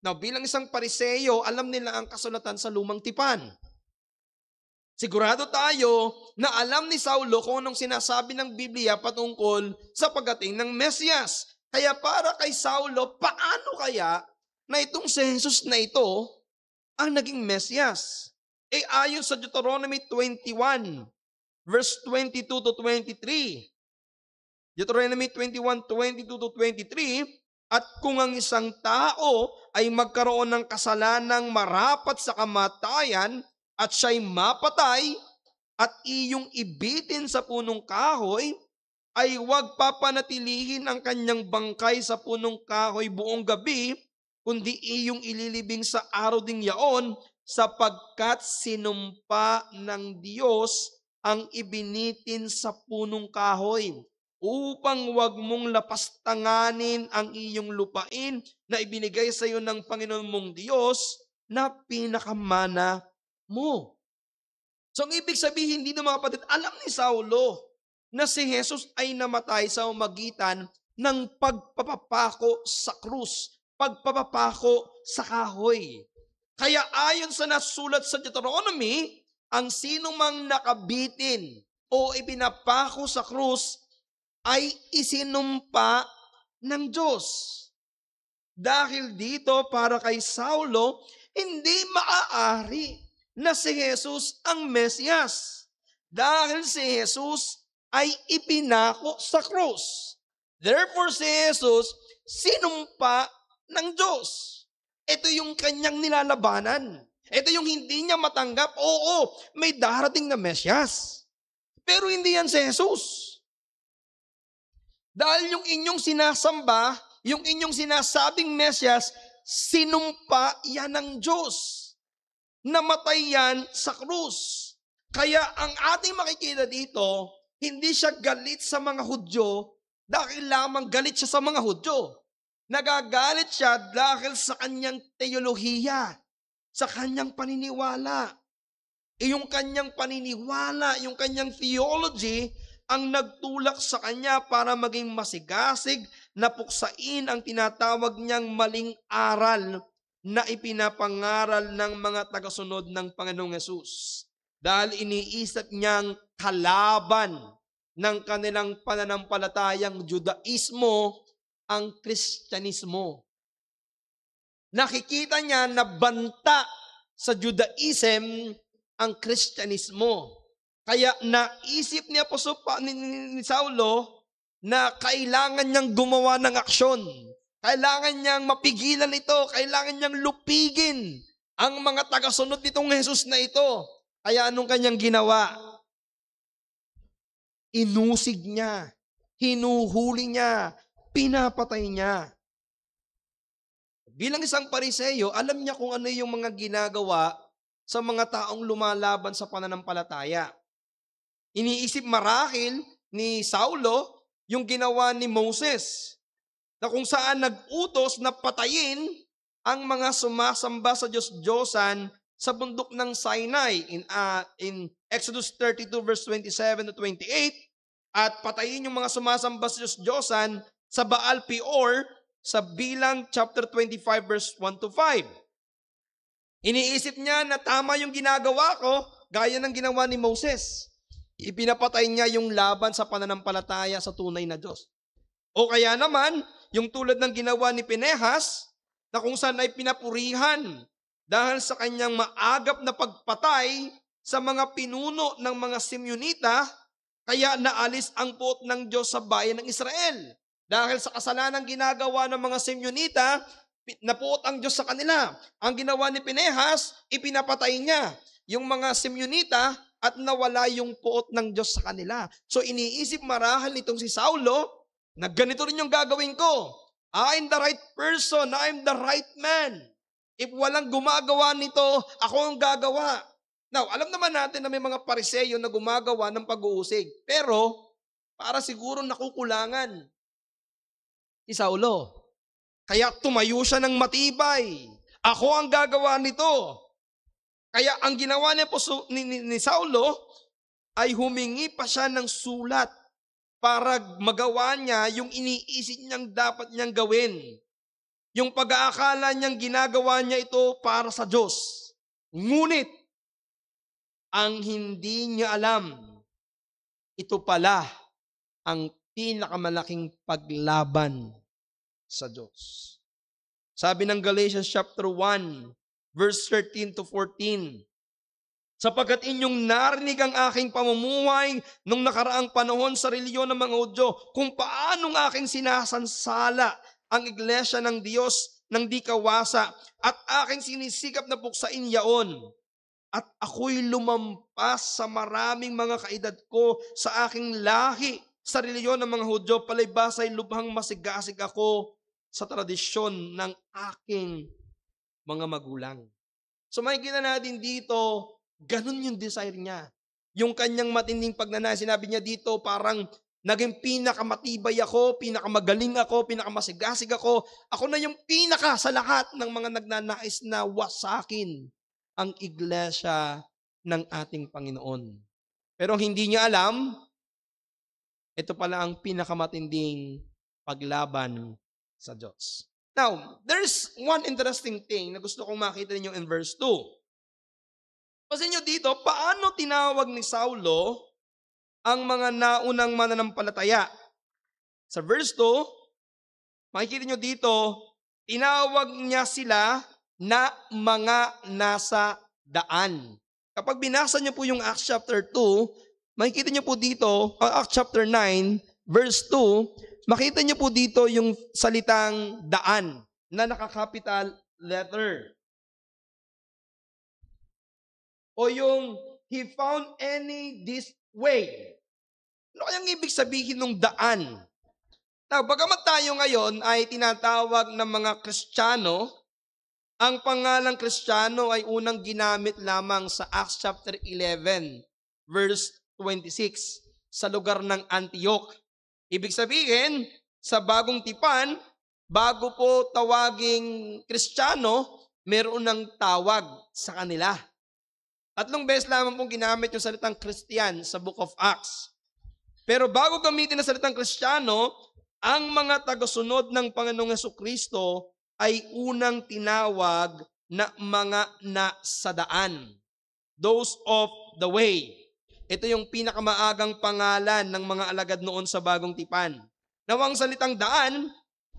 Now, bilang isang pariseyo, alam nila ang kasulatan sa lumang tipan. Sigurado tayo na alam ni Saulo kung anong sinasabi ng Biblia patungkol sa pagdating ng Mesiyas. Kaya para kay Saulo, paano kaya na itong si Jesus na ito ang naging Mesiyas? Ayon sa Deuteronomy 21, verse 22 to 23. Deuteronomy 21, 22 to 23, at kung ang isang tao ay magkaroon ng kasalanang marapat sa kamatayan at siya'y mapatay at iyong ibitin sa punong kahoy, ay huwag papanatilihin ang kanyang bangkay sa punong kahoy buong gabi, kundi iyong ililibing sa araw ding yaon, sapagkat sinumpa ng Diyos ang ibinitin sa punong kahoy, upang wag mong lapastanganin ang iyong lupain na ibinigay sa iyo ng Panginoon mong Diyos na pinakamana mo. So ang ibig sabihin dito mga kapatid, alam ni Saulo na si Jesus ay namatay sa magitan ng pagpapapako sa krus, pagpapapako sa kahoy. Kaya ayon sa nasulat sa Deuteronomy, ang sino mang nakabitin o ibinapako sa krus ay isinumpa ng Diyos. Dahil dito para kay Saulo, hindi maaari na si Jesus ang Mesiyas. Dahil si Jesus ay ipinako sa krus. Therefore si Jesus sinumpa ng Diyos. Ito yung kanyang nilalabanan. Ito yung hindi niya matanggap. Oo, may darating na Mesiyas. Pero hindi yan si Jesus. Dahil yung inyong sinasamba, yung inyong sinasabing Mesyas, sinumpa yan ng Diyos. Namatay yan sa krus. Kaya ang ating makikita dito, hindi siya galit sa mga Hudyo dahil lamang galit siya sa mga Hudyo. Nagagalit siya dahil sa kanyang teolohiya, sa kanyang paniniwala. Yung kanyang paniniwala, yung kanyang theology, ang nagtulak sa kanya para maging masigasig na puksain ang tinatawag niyang maling aral na ipinapangaral ng mga tagasunod ng Panginoong Hesus. Dahil iniisip niyang kalaban ng kanilang pananampalatayang Judaismo ang Kristyanismo. Nakikita niya na banta sa Judaism ang Kristyanismo. Kaya naisip ni Saulo na kailangan niyang gumawa ng aksyon. Kailangan niyang mapigilan ito. Kailangan niyang lupigin ang mga tagasunod nitong Jesus na ito. Kaya anong kanyang ginawa? Inusig niya. Hinuhuli niya. Pinapatay niya. Bilang isang Pariseo, alam niya kung ano yung mga ginagawa sa mga taong lumalaban sa pananampalataya. Iniisip marahil ni Saulo yung ginawa ni Moses, na kung saan nag-utos na patayin ang mga sumasamba sa Diyos-Diyosan sa bundok ng Sinai in Exodus 32 verse 27 to 28, at patayin yung mga sumasamba sa Diyos-Diyosan sa Baal Peor sa Bilang chapter 25 verse 1 to 5. Iniisip niya na tama yung ginagawa ko, gaya ng ginawa ni Moses. Ipinapatay niya yung laban sa pananampalataya sa tunay na Diyos. O kaya naman, yung tulad ng ginawa ni Pinehas, na kung saan ay pinapurihan dahil sa kanyang maagap na pagpatay sa mga pinuno ng mga Simeonita, kaya naalis ang puot ng Diyos sa bayan ng Israel. Dahil sa kasalanan ginagawa ng mga Simeonita, napuot ang Diyos sa kanila. Ang ginawa ni Pinehas, ipinapatay niya yung mga Simeonita at nawala yung puot ng Diyos sa kanila. So iniisip marahil nitong si Saulo, na ganito rin yung gagawin ko. I'm the right person. I'm the right man. If walang gumagawa nito, ako ang gagawa. Now, alam naman natin na may mga Pariseo na gumagawa ng pag-uusig. Pero, para siguro nakukulangan si Saulo. Kaya tumayo siya ng matibay. Ako ang gagawa nito. Kaya ang ginawa ni Saulo ay humingi pa siya ng sulat para magawa niya yung iniisip niyang dapat niyang gawin. Yung pag-aakala niyang ginagawa niya ito para sa Diyos. Ngunit, ang hindi niya alam, ito pala ang pinakamalaking paglaban sa Diyos. Sabi ng Galatians chapter 1, verse 13 to 14, sapagkat inyong narinig ang aking pamumuhay nung nakaraang panahon sa reliyon ng mga Hudyo, kung paanong aking sinasansala ang iglesia ng Diyos ng di kawasa, at aking sinisikap na buksain yaon. At ako'y lumampas sa maraming mga kaedad ko sa aking lahi sa reliyon ng mga Hudyo, palibasay lubhang masigasig ako sa tradisyon ng aking mga magulang. So makikita natin dito, ganun yung desire niya. Yung kanyang matinding pagnanais, sinabi niya dito, parang naging pinakamatibay ako, pinakamagaling ako, pinakamasigasig ako. Ako na yung pinaka sa lahat ng mga nagnanais na wasakin ang iglesia ng ating Panginoon. Pero hindi niya alam, ito pala ang pinakamatinding paglaban sa Diyos. Now, there's one interesting thing na gusto kong makita ninyo in verse 2. Kasi nyo dito, paano tinawag ni Saulo ang mga naunang mananampalataya? Sa verse 2, makikita nyo dito, tinawag niya sila na mga nasa daan. Kapag binasa nyo po yung Acts chapter 2, makikita nyo po dito, Acts chapter 9, verse 2, makita nyo po dito yung salitang daan na naka-capital letter. O yung he found any this way. Ano kayang ibig sabihin ng daan? Now, bagamat tayo ngayon ay tinatawag ng mga Kristiyano, ang pangalang Kristiyano ay unang ginamit lamang sa Acts chapter 11, verse 26, sa lugar ng Antioch. Ibig sabihin, sa bagong tipan, bago po tawaging Kristiyano, meron ng tawag sa kanila. Tatlong beses lamang pong ginamit yung salitang Christian sa Book of Acts. Pero bago gamitin ang salitang Kristiyano, ang mga tagasunod ng Panginoong Jesucristo ay unang tinawag na mga nasadaan. Those of the way. Ito yung pinakamaagang pangalan ng mga alagad noon sa bagong tipan. Nawang salitang daan,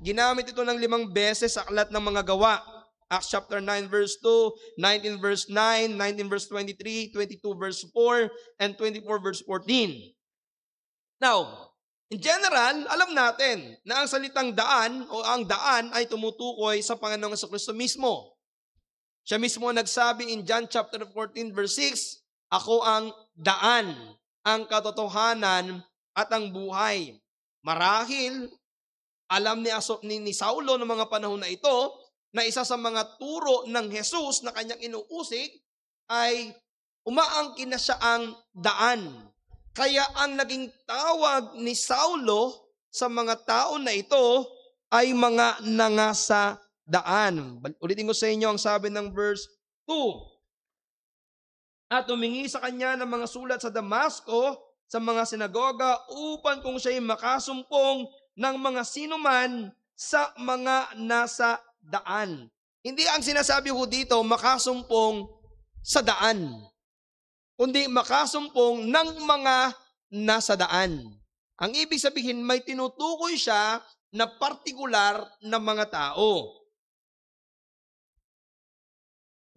ginamit ito ng 5 beses sa aklat ng mga gawa. Acts chapter 9 verse 2, 19 verse 9, 19 verse 23, 22 verse 4, and 24 verse 14. Now, in general, alam natin na ang salitang daan o ang daan ay tumutukoy sa Panginoong Jesucristo mismo. Siya mismo nagsabi in John chapter 14 verse 6, "Ako ang daan, ang katotohanan at ang buhay." Marahil, alam ni Saulo noong mga panahon na ito na isa sa mga turo ng Jesus na kanyang inuusig ay umaangkin na siya ang daan. Kaya ang naging tawag ni Saulo sa mga tao na ito ay mga nangasadaan. Ulitin ko sa inyo ang sabi ng verse 2. At humingi sa kanya ng mga sulat sa Damasco, sa mga sinagoga, upang kung siya'y makasumpong ng mga sinuman sa mga nasa daan. Hindi ang sinasabi ko dito, makasumpong sa daan, kundi makasumpong ng mga nasa daan. Ang ibig sabihin, may tinutukoy siya na partikular na mga tao.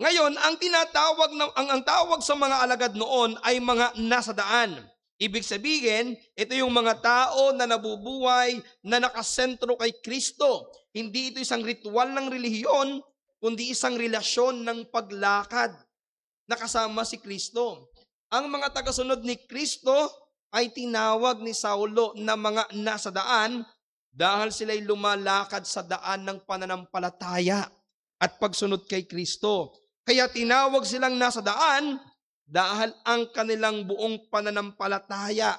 Ngayon, ang tawag sa mga alagad noon ay mga nasa daan. Ibig sabihin, ito yung mga tao na nabubuhay na nakasentro kay Kristo. Hindi ito isang ritual ng relihiyon, kundi isang relasyon ng paglakad na kasama si Kristo. Ang mga tagasunod ni Kristo ay tinawag ni Saulo na mga nasa daan dahil sila'y lumalakad sa daan ng pananampalataya at pagsunod kay Kristo. Kaya tinawag silang nasa daan dahil ang kanilang buong pananampalataya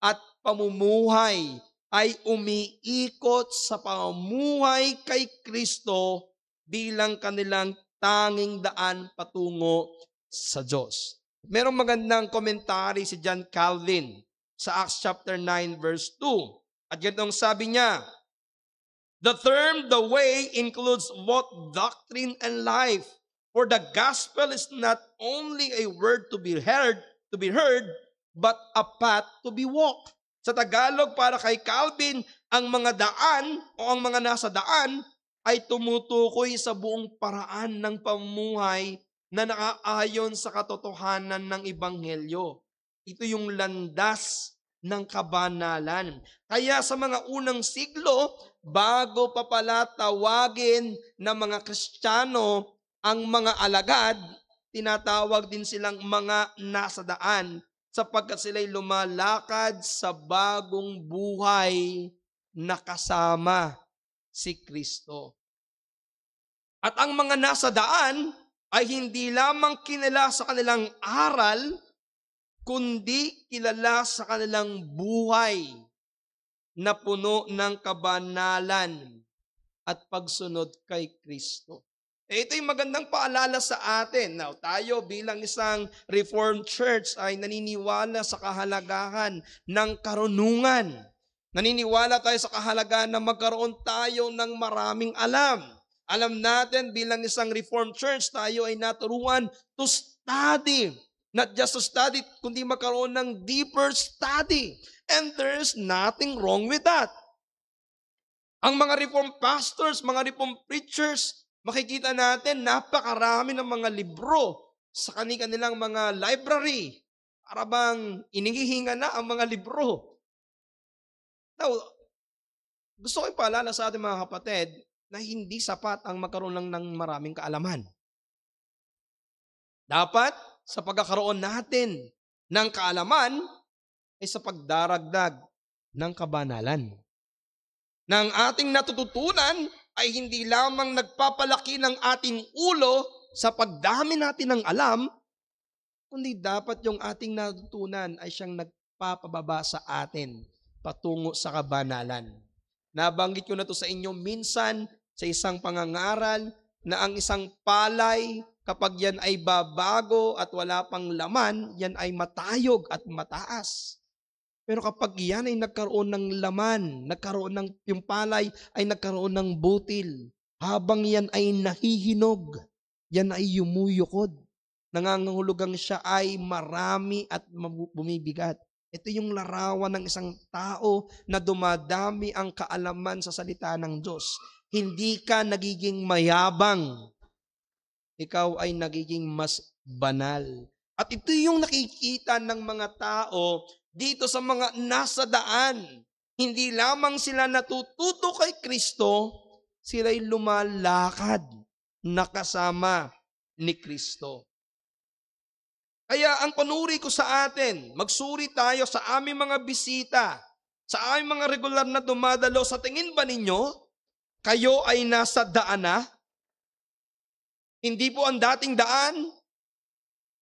at pamumuhay ay umiikot sa pamumuhay kay Kristo bilang kanilang tanging daan patungo sa Diyos. Merong magandang komentary si John Calvin sa Acts chapter 9 verse 2. At ganitong sabi niya, "The term the way includes both doctrine and life. For the gospel is not only a word to be heard, but a path to be walked." Sa Tagalog, para kay Calvin, ang mga daan o ang mga nasa daan ay tumutukoy sa buong paraan ng pamumuhay na nakaayon sa katotohanan ng Ebanghelyo. Ito yung landas ng kabanalan. Kaya sa mga unang siglo, bago pa pala tawagin ng mga Kristiyano ang mga alagad, tinatawag din silang mga nasa daan sapagkat sila'y lumalakad sa bagong buhay na kasama si Kristo. At ang mga nasa daan ay hindi lamang kilala sa kanilang aral, kundi kilala sa kanilang buhay na puno ng kabanalan at pagsunod kay Kristo. Ito yung magandang paalala sa atin. Now, tayo bilang isang Reformed Church ay naniniwala sa kahalagahan ng karunungan. Naniniwala tayo sa kahalagahan na magkaroon tayo ng maraming alam. Alam natin bilang isang Reformed Church, tayo ay naturuan to study. Not just to study, kundi magkaroon ng deeper study. And there's nothing wrong with that. Ang mga Reformed pastors, mga Reformed preachers, makikita natin napakarami ng mga libro sa kanilang mga library. Para bang inihihinga na ang mga libro. Now, gusto ko ipaalala sa ating mga kapatid na hindi sapat ang magkaroon lang ng maraming kaalaman. Dapat sa pagkakaroon natin ng kaalaman ay sa pagdaragdag ng kabanalan. Na ang ating natututunan ay hindi lamang nagpapalaki ng ating ulo sa pagdami natin ng alam, kundi dapat yung ating natutunan ay siyang nagpapababa sa atin patungo sa kabanalan. Nabanggit ko na to sa inyo minsan sa isang pangangaral na ang isang palay, kapag yan ay babago at wala pang laman, yan ay matayog at mataas. Pero kapag yan ay nagkaroon ng laman, yung palay ay nagkaroon ng butil, habang yan ay nahihinog, yan ay yumuyukod. Nangangahulugang siya ay marami at bumibigat. Ito yung larawan ng isang tao na dumadami ang kaalaman sa salita ng Diyos. Hindi ka nagiging mayabang. Ikaw ay nagiging mas banal. At ito yung nakikita ng mga tao dito sa mga nasa daan. Hindi lamang sila natututo kay Kristo, sila'y lumalakad nakasama ni Kristo. Kaya ang panuri ko sa atin, magsuri tayo sa aming mga bisita, sa aming mga regular na dumadalo. Sa tingin ba ninyo, kayo ay nasa daan na? Hindi po ang dating daan,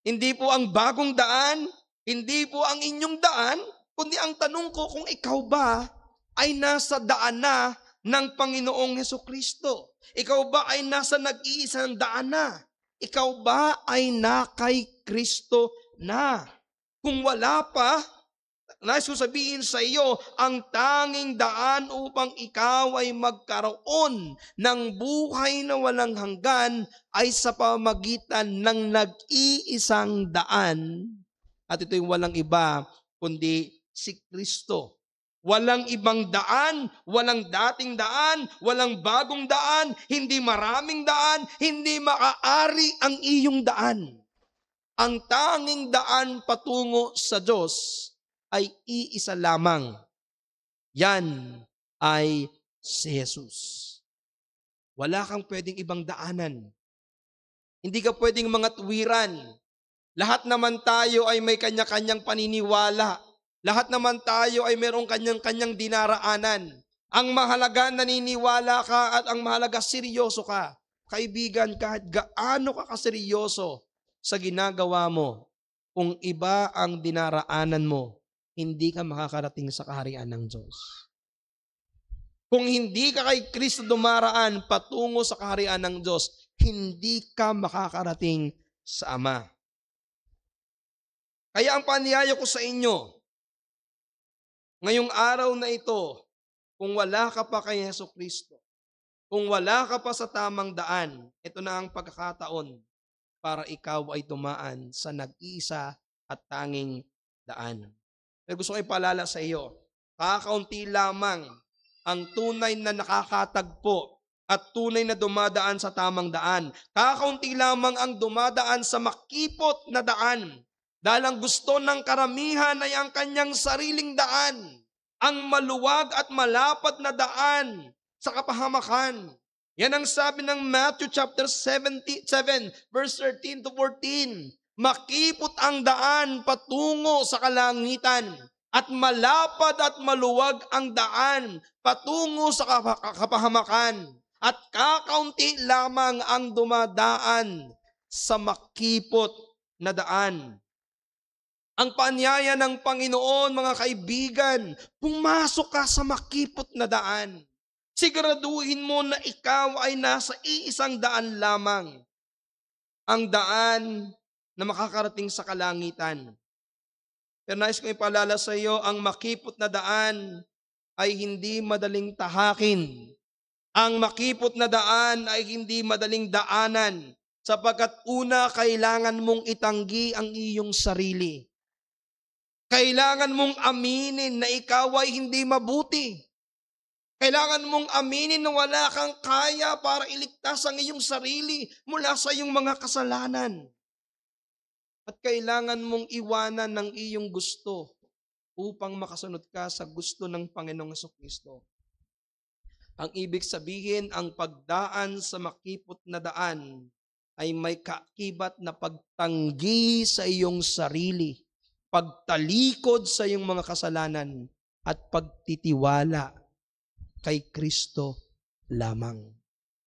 hindi po ang bagong daan, hindi po ang inyong daan, kundi ang tanong ko kung ikaw ba ay nasa daan na ng Panginoong Hesukristo. Ikaw ba ay nasa nag-iisang daan na? Ikaw ba ay na kay Kristo na? Kung wala pa, nais ko sabihin sa iyo, ang tanging daan upang ikaw ay magkaroon ng buhay na walang hanggan ay sa pamagitan ng nag-iisang daan. At ito'y walang iba kundi si Kristo. Walang ibang daan, walang dating daan, walang bagong daan, hindi maraming daan, hindi maaari ang iyong daan. Ang tanging daan patungo sa Diyos ay iisa lamang. Yan ay si Jesus. Wala kang pwedeng ibang daanan. Hindi ka pwedeng mga tuwiran. Lahat naman tayo ay may kanya-kanyang paniniwala. Lahat naman tayo ay mayroong kanyang-kanyang dinaraanan. Ang mahalaga, naniniwala ka, at ang mahalaga, seryoso ka. Kaibigan, kahit gaano ka kaseryoso sa ginagawa mo, kung iba ang dinaraanan mo, hindi ka makakarating sa kaharian ng Diyos. Kung hindi ka kay Kristo dumaraan patungo sa kaharian ng Diyos, hindi ka makakarating sa Ama. Kaya ang paniyayo ko sa inyo, ngayong araw na ito, kung wala ka pa kay Hesukristo, kung wala ka pa sa tamang daan, ito na ang pagkakataon para ikaw ay tumaan sa nag-iisa at tanging daan. Pero gusto ko ipaalala sa iyo, kakaunti lamang ang tunay na nakakatagpo at tunay na dumadaan sa tamang daan. Kakaunti lamang ang dumadaan sa makipot na daan. Dahil ang gusto ng karamihan ay ang kanyang sariling daan. Ang maluwag at malapad na daan sa kapahamakan. Yan ang sabi ng Matthew chapter 7 verse 13 to 14. Makipot ang daan patungo sa kalangitan at malapad at maluwag ang daan patungo sa kapahamakan. At kakaunti lamang ang dumadaan sa makipot na daan. Ang paanyaya ng Panginoon, mga kaibigan, pumasok ka sa makipot na daan. Siguraduhin mo na ikaw ay nasa iisang daan lamang. Ang daan na makakarating sa kalangitan. Pero nais kong ipaalala sa iyo, ang makipot na daan ay hindi madaling tahakin. Ang makipot na daan ay hindi madaling daanan, sapagkat una, kailangan mong itanggi ang iyong sarili. Kailangan mong aminin na ikaw ay hindi mabuti. Kailangan mong aminin na wala kang kaya para iligtas ang iyong sarili mula sa iyong mga kasalanan. At kailangan mong iwanan ng iyong gusto upang makasunod ka sa gusto ng Panginoong Hesukristo. Ang ibig sabihin, ang pagdaan sa makipot na daan ay may kaakibat na pagtanggi sa iyong sarili, pagtalikod sa iyong mga kasalanan, at pagtitiwala kay Kristo lamang.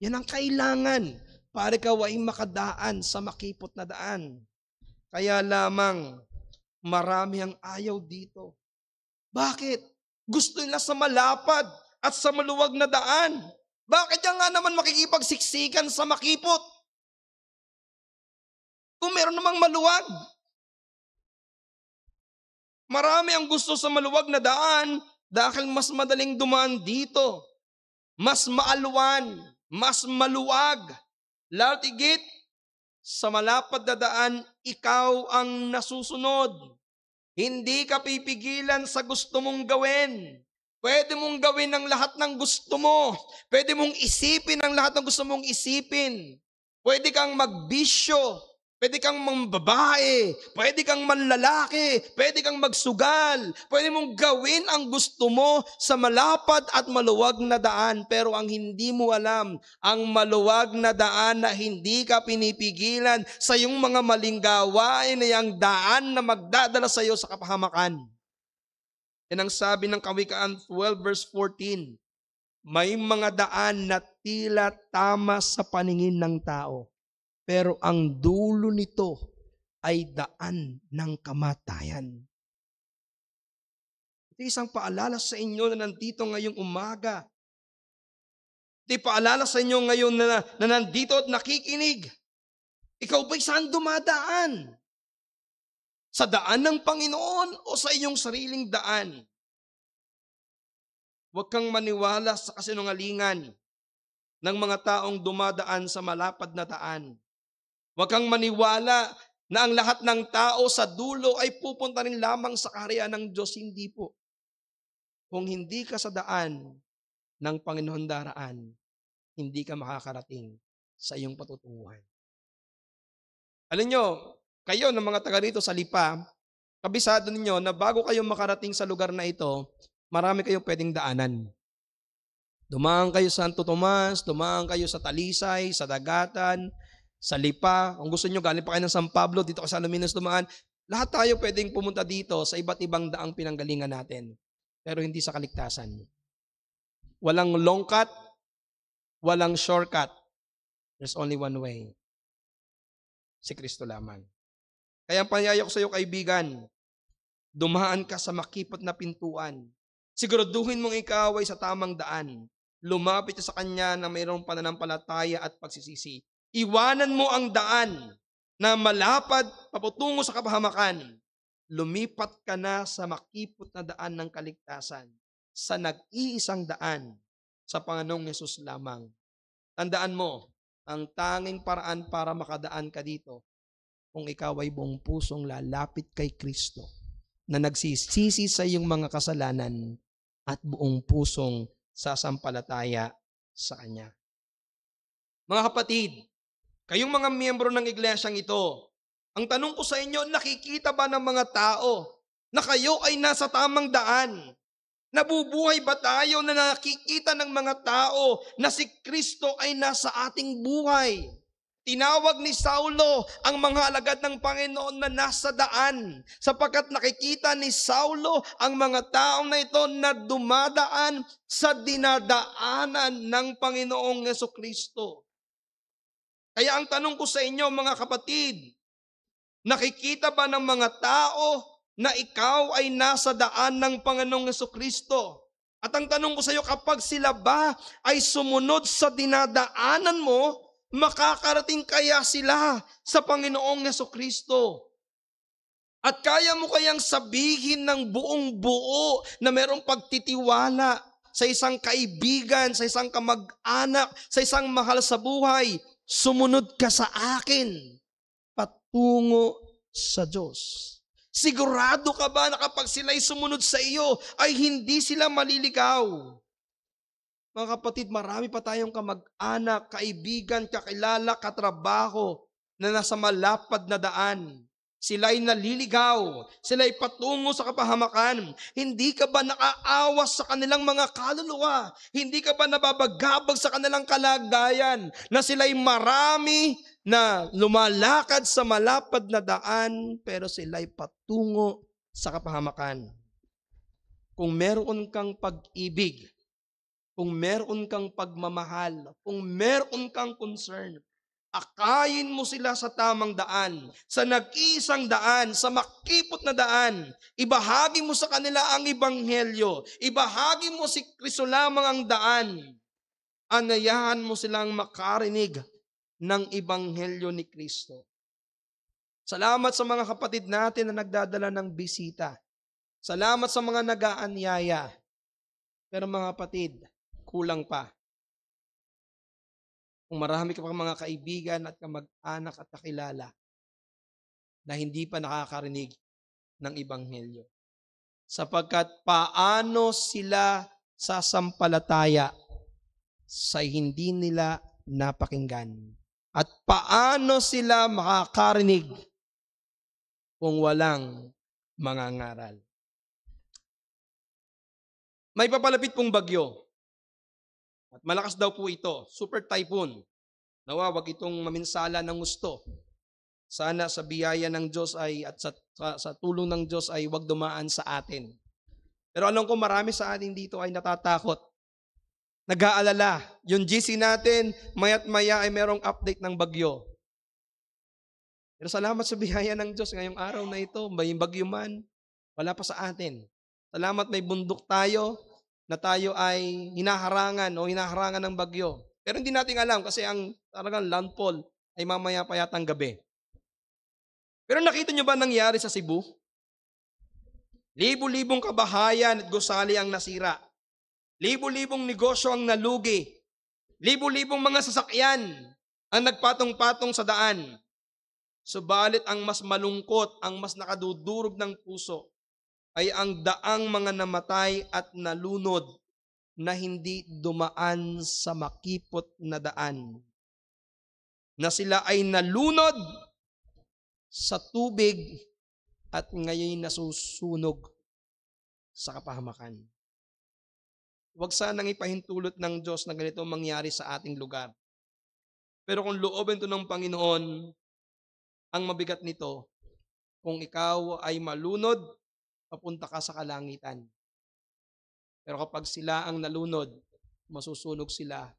Yan ang kailangan para ikaw ay makadaan sa makipot na daan. Kaya lamang marami ang ayaw dito. Bakit? Gusto nila sa malapad at sa maluwag na daan. Bakit yan nga naman makikipagsiksikan sa makipot? Kung meron namang maluwag. Marami ang gusto sa maluwag na daan dahil mas madaling dumaan dito. Mas maalwan, mas maluwag. Lalo tigit, sa malapad na daan, ikaw ang nasusunod. Hindi ka pipigilan sa gusto mong gawin. Pwede mong gawin ang lahat ng gusto mo. Pwede mong isipin ang lahat ng gusto mong isipin. Pwede kang magbisyo. Pwede kang mambabae, pwede kang manlalaki, pwede kang magsugal, pwede mong gawin ang gusto mo sa malapad at maluwag na daan. Pero ang hindi mo alam, ang maluwag na daan na hindi ka pinipigilan sa iyong mga maling gawain ay ang daan na magdadala sa iyo sa kapahamakan. Yan ang sabi ng Kawikaan 12 verse 14. May mga daan na tila tama sa paningin ng tao, pero ang dulo nito ay daan ng kamatayan. Ito isang paalala sa inyo na nandito ngayong umaga. Ito paalala sa inyo ngayon na nandito at nakikinig. Ikaw ba'y saan dumadaan? Sa daan ng Panginoon o sa iyong sariling daan? Huwag kang maniwala sa kasinungalingan ng mga taong dumadaan sa malapad na daan. Huwag kang maniwala na ang lahat ng tao sa dulo ay pupunta rin lamang sa kaharian ng Diyos. Hindi po. Kung hindi ka sa daan ng Panginoon daraan, hindi ka makakarating sa iyong patutunguhan. Alam nyo, kayo ng mga taga rito sa Lipa, kabisado ninyo na bago kayo makarating sa lugar na ito, marami kayong pwedeng daanan. Dumaan kayo sa Santo Tomas, dumaan kayo sa Talisay, sa Dagatan, sa Lipa. Kung gusto nyo, galing pa kayo ng San Pablo, dito ka sa Alaminos dumaan. Lahat tayo pwedeng pumunta dito sa iba't ibang daang pinanggalingan natin. Pero hindi sa kaligtasan. Walang long cut, walang shortcut. There's only one way. Si Kristo lamang. Kaya ang panyaya ko sa iyo, kaibigan, dumaan ka sa makipot na pintuan. Siguraduhin mong ikaw ay sa tamang daan. Lumapit ka sa Kanya na mayroong pananampalataya at pagsisisi. Iwanan mo ang daan na malapad paputungo sa kapahamakan. Lumipat ka na sa makipot na daan ng kaligtasan, sa nag-iisang daan, sa Panginoong Hesus lamang. Tandaan mo, ang tanging paraan para makadaan ka dito, kung ikaw ay buong pusong lalapit kay Kristo, na nagsisisi sa iyong mga kasalanan at buong pusong sasampalataya sa Kanya. Mga kapatid, kayong mga miyembro ng iglesyang ito, ang tanong ko sa inyo, nakikita ba ng mga tao na kayo ay nasa tamang daan? Nabubuhay ba tayo na nakikita ng mga tao na si Kristo ay nasa ating buhay? Tinawag ni Saulo ang mga alagad ng Panginoon na nasa daan, sapagkat nakikita ni Saulo ang mga taong na ito na dumadaan sa dinadaanan ng Panginoong Jesucristo. Kaya ang tanong ko sa inyo, mga kapatid, nakikita ba ng mga tao na ikaw ay nasa daan ng Panginoong Jesucristo? At ang tanong ko sa iyo, kapag sila ba ay sumunod sa dinadaanan mo, makakarating kaya sila sa Panginoong Jesucristo? At kaya mo kayang sabihin ng buong buo na mayroong pagtitiwala sa isang kaibigan, sa isang kamag-anak, sa isang mahal sa buhay, sumunod ka sa akin patungo sa Diyos. Sigurado ka ba na kapag sila'y sumunod sa iyo, ay hindi sila maliligaw? Mga kapatid, marami pa tayong kamag-anak, kaibigan, kakilala, katrabaho na nasa malapad na daan. Sila'y naliligaw, sila'y patungo sa kapahamakan. Hindi ka ba nakaawas sa kanilang mga kaluluwa? Hindi ka ba nababagabag sa kanilang kalagayan na sila'y marami na lumalakad sa malapad na daan pero sila'y patungo sa kapahamakan? Kung meron kang pag-ibig kung meron kang pagmamahal, kung meron kang concern, akayin mo sila sa tamang daan, sa nag-iisang daan, sa makipot na daan. Ibahagi mo sa kanila ang ebanghelyo. Ibahagi mo si Kristo lamang ang daan. Anayahan mo silang makarinig ng ebanghelyo ni Kristo. Salamat sa mga kapatid natin na nagdadala ng bisita. Salamat sa mga nag-aanyaya. Pero mga kapatid, kulang pa. Kung marami ka pang mga kaibigan at kamag-anak at kakilala na hindi pa nakakarinig ng ebanghelyo. Sapagkat paano sila sasampalataya sa hindi nila napakinggan? At paano sila makakarinig kung walang mangangaral? May papalapit pong bagyo. At malakas daw po ito, super typhoon. Nawa, wag itong maminsala ng gusto. Sana sa biyaya ng Diyos ay at sa tulong ng Diyos ay wag dumaan sa atin. Pero alam ko marami sa atin dito ay natatakot. Nag-aalala. Yung GC natin, maya't maya ay merong update ng bagyo. Pero salamat sa biyaya ng Diyos ngayong araw na ito, may bagyo man, wala pa sa atin. Salamat may bundok tayo, na tayo ay hinaharangan ng bagyo. Pero hindi natin alam kasi ang talagang landfall ay mamaya pa yatang gabi. Pero nakita nyo ba nangyari sa Cebu? Libo-libong kabahayan at gusali ang nasira. Libo-libong negosyo ang nalugi. Libo-libong mga sasakyan ang nagpatong-patong sa daan. Subalit ang mas malungkot, ang mas nakadudurog ng puso, ay ang daang mga namatay at nalunod na hindi dumaan sa makipot na daan. Na sila ay nalunod sa tubig at ngayon nasusunog sa kapahamakan. Huwag sanang ipahintulot ng Diyos na ganito mangyari sa ating lugar. Pero kung loobin ito ng Panginoon, ang mabigat nito, kung ikaw ay malunod, papunta ka sa kalangitan. Pero kapag sila ang nalunod, masusunog sila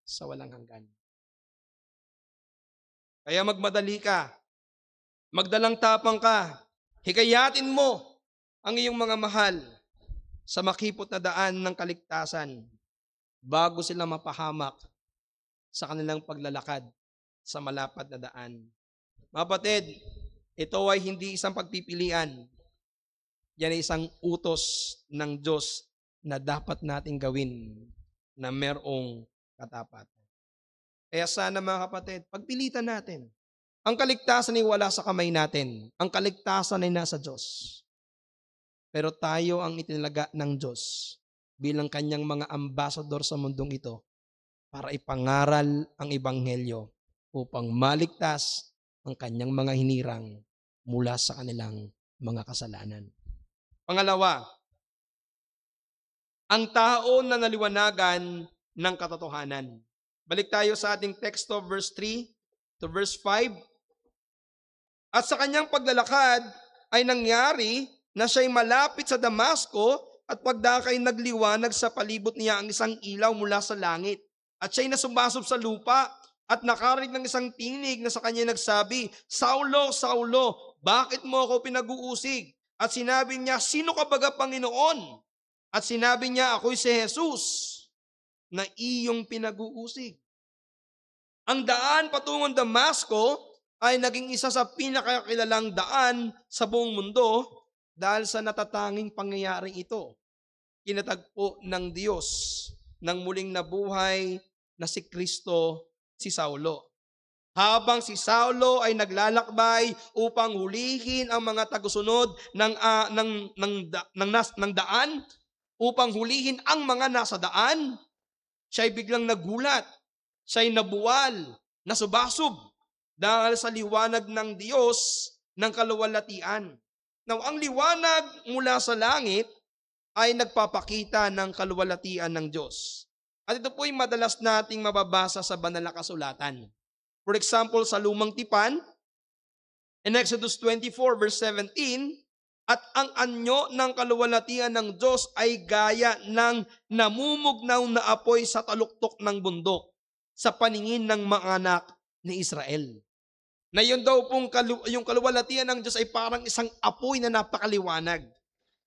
sa walang hanggan. Kaya magmadali ka, magdalang tapang ka, hikayatin mo ang iyong mga mahal sa makipot na daan ng kaligtasan bago sila mapahamak sa kanilang paglalakad sa malapad na daan. Mga kapatid, ito ay hindi isang pagpipilian. Yan ay isang utos ng Diyos na dapat nating gawin na merong katapatan. Kaya sana mga kapatid, pagpilitan natin. Ang kaligtasan ay wala sa kamay natin. Ang kaligtasan ay nasa Diyos. Pero tayo ang itinilaga ng Diyos bilang kanyang mga ambasador sa mundong ito para ipangaral ang ebanghelyo upang maligtas ang kanyang mga hinirang mula sa kanilang mga kasalanan. Pangalawa, ang tao na naliwanagan ng katotohanan. Balik tayo sa ating teksto, verse 3 to verse 5. At sa kanyang paglalakad ay nangyari na siya'y malapit sa Damasco at pagdakay nagliwanag sa palibot niya ang isang ilaw mula sa langit. At siya'y nasumbasog sa lupa at nakarinig ng isang tinig na sa kanya nagsabi, Saulo, Saulo, bakit mo ako pinag-uusig? At sinabi niya, sino ka baga, Panginoon? At sinabi niya, ako'y si Jesus na iyong pinag-uusig. Ang daan patungong Damasco ay naging isa sa pinakakilalang daan sa buong mundo dahil sa natatanging pangyayaring ito. Kinatagpo ng Diyos ng muling nabuhay na si Kristo, si Saulo. Habang si Saulo ay naglalakbay upang hulihin ang mga tagusunod ng daan, upang hulihin ang mga nasa daan, siya'y biglang nagulat, siya'y nabuwal, nasubasob dahil sa liwanag ng Diyos ng kaluwalhatian. Now, ang liwanag mula sa langit ay nagpapakita ng kaluwalhatian ng Diyos. At ito po'y madalas nating mababasa sa banal na kasulatan. For example, sa Lumang Tipan, in Exodus 24 verse 17, At ang anyo ng kaluwalhatian ng Diyos ay gaya ng namumugnaw na apoy sa taluktok ng bundok sa paningin ng mga anak ni Israel. Na yun daw pong yung kaluwalhatian ng Diyos ay parang isang apoy na napakaliwanag.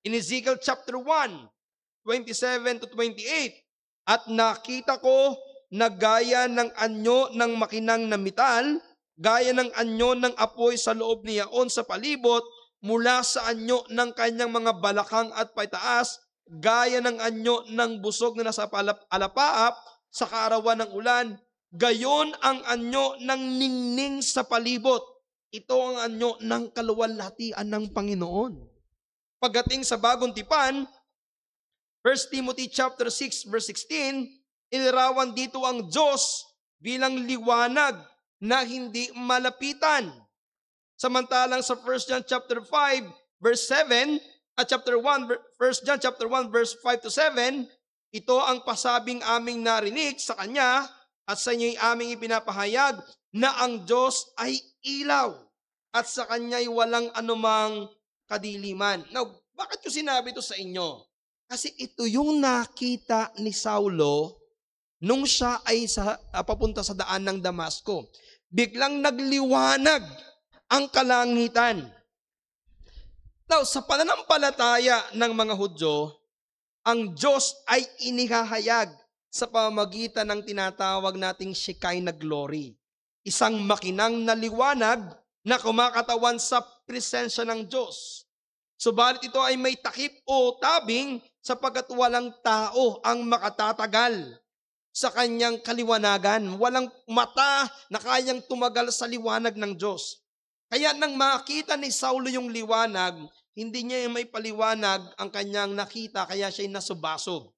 In Ezekiel chapter 1:27-28, at nakita ko na gaya ng anyo ng makinang na metal, gaya ng anyo ng apoy sa loob niyaon sa palibot, mula sa anyo ng kanyang mga balakang at paitaas, gaya ng anyo ng busog na nasa alapaap sa kaarawan ng ulan, gayon ang anyo ng ningning sa palibot. Ito ang anyo ng kaluwalhatian ng Panginoon. Pagdating sa bagong tipan, 1 Timothy chapter 6 verse 16, inilarawan dito ang Diyos bilang liwanag na hindi malapitan. Samantalang sa 1 John chapter 5 verse 7 at chapter 1 1 John chapter 1 verse 5-7, ito ang pasabing aming narinig sa kanya at sa inyo'y aming ipinapahayag na ang Diyos ay ilaw at sa kanya'y walang anumang kadiliman. Now, bakit ko sinabi ito sa inyo? Kasi ito yung nakita ni Saulo nung siya ay papunta sa daan ng Damasco. Biglang nagliwanag ang kalangitan. Now, sa pananampalataya ng mga Hudyo, ang Diyos ay inihahayag sa pamamagitan ng tinatawag nating Shekinah glory. Isang makinang na liwanag na kumakatawan sa presensya ng Diyos. Subalit ito ay may takip o tabing sapagkat walang tao ang makatatagal sa kanyang kaliwanagan. Walang mata na kayang tumagal sa liwanag ng Diyos. Kaya nang makita ni Saulo yung liwanag, hindi niya may paliwanag ang kanyang nakita, kaya siya'y nasubasog.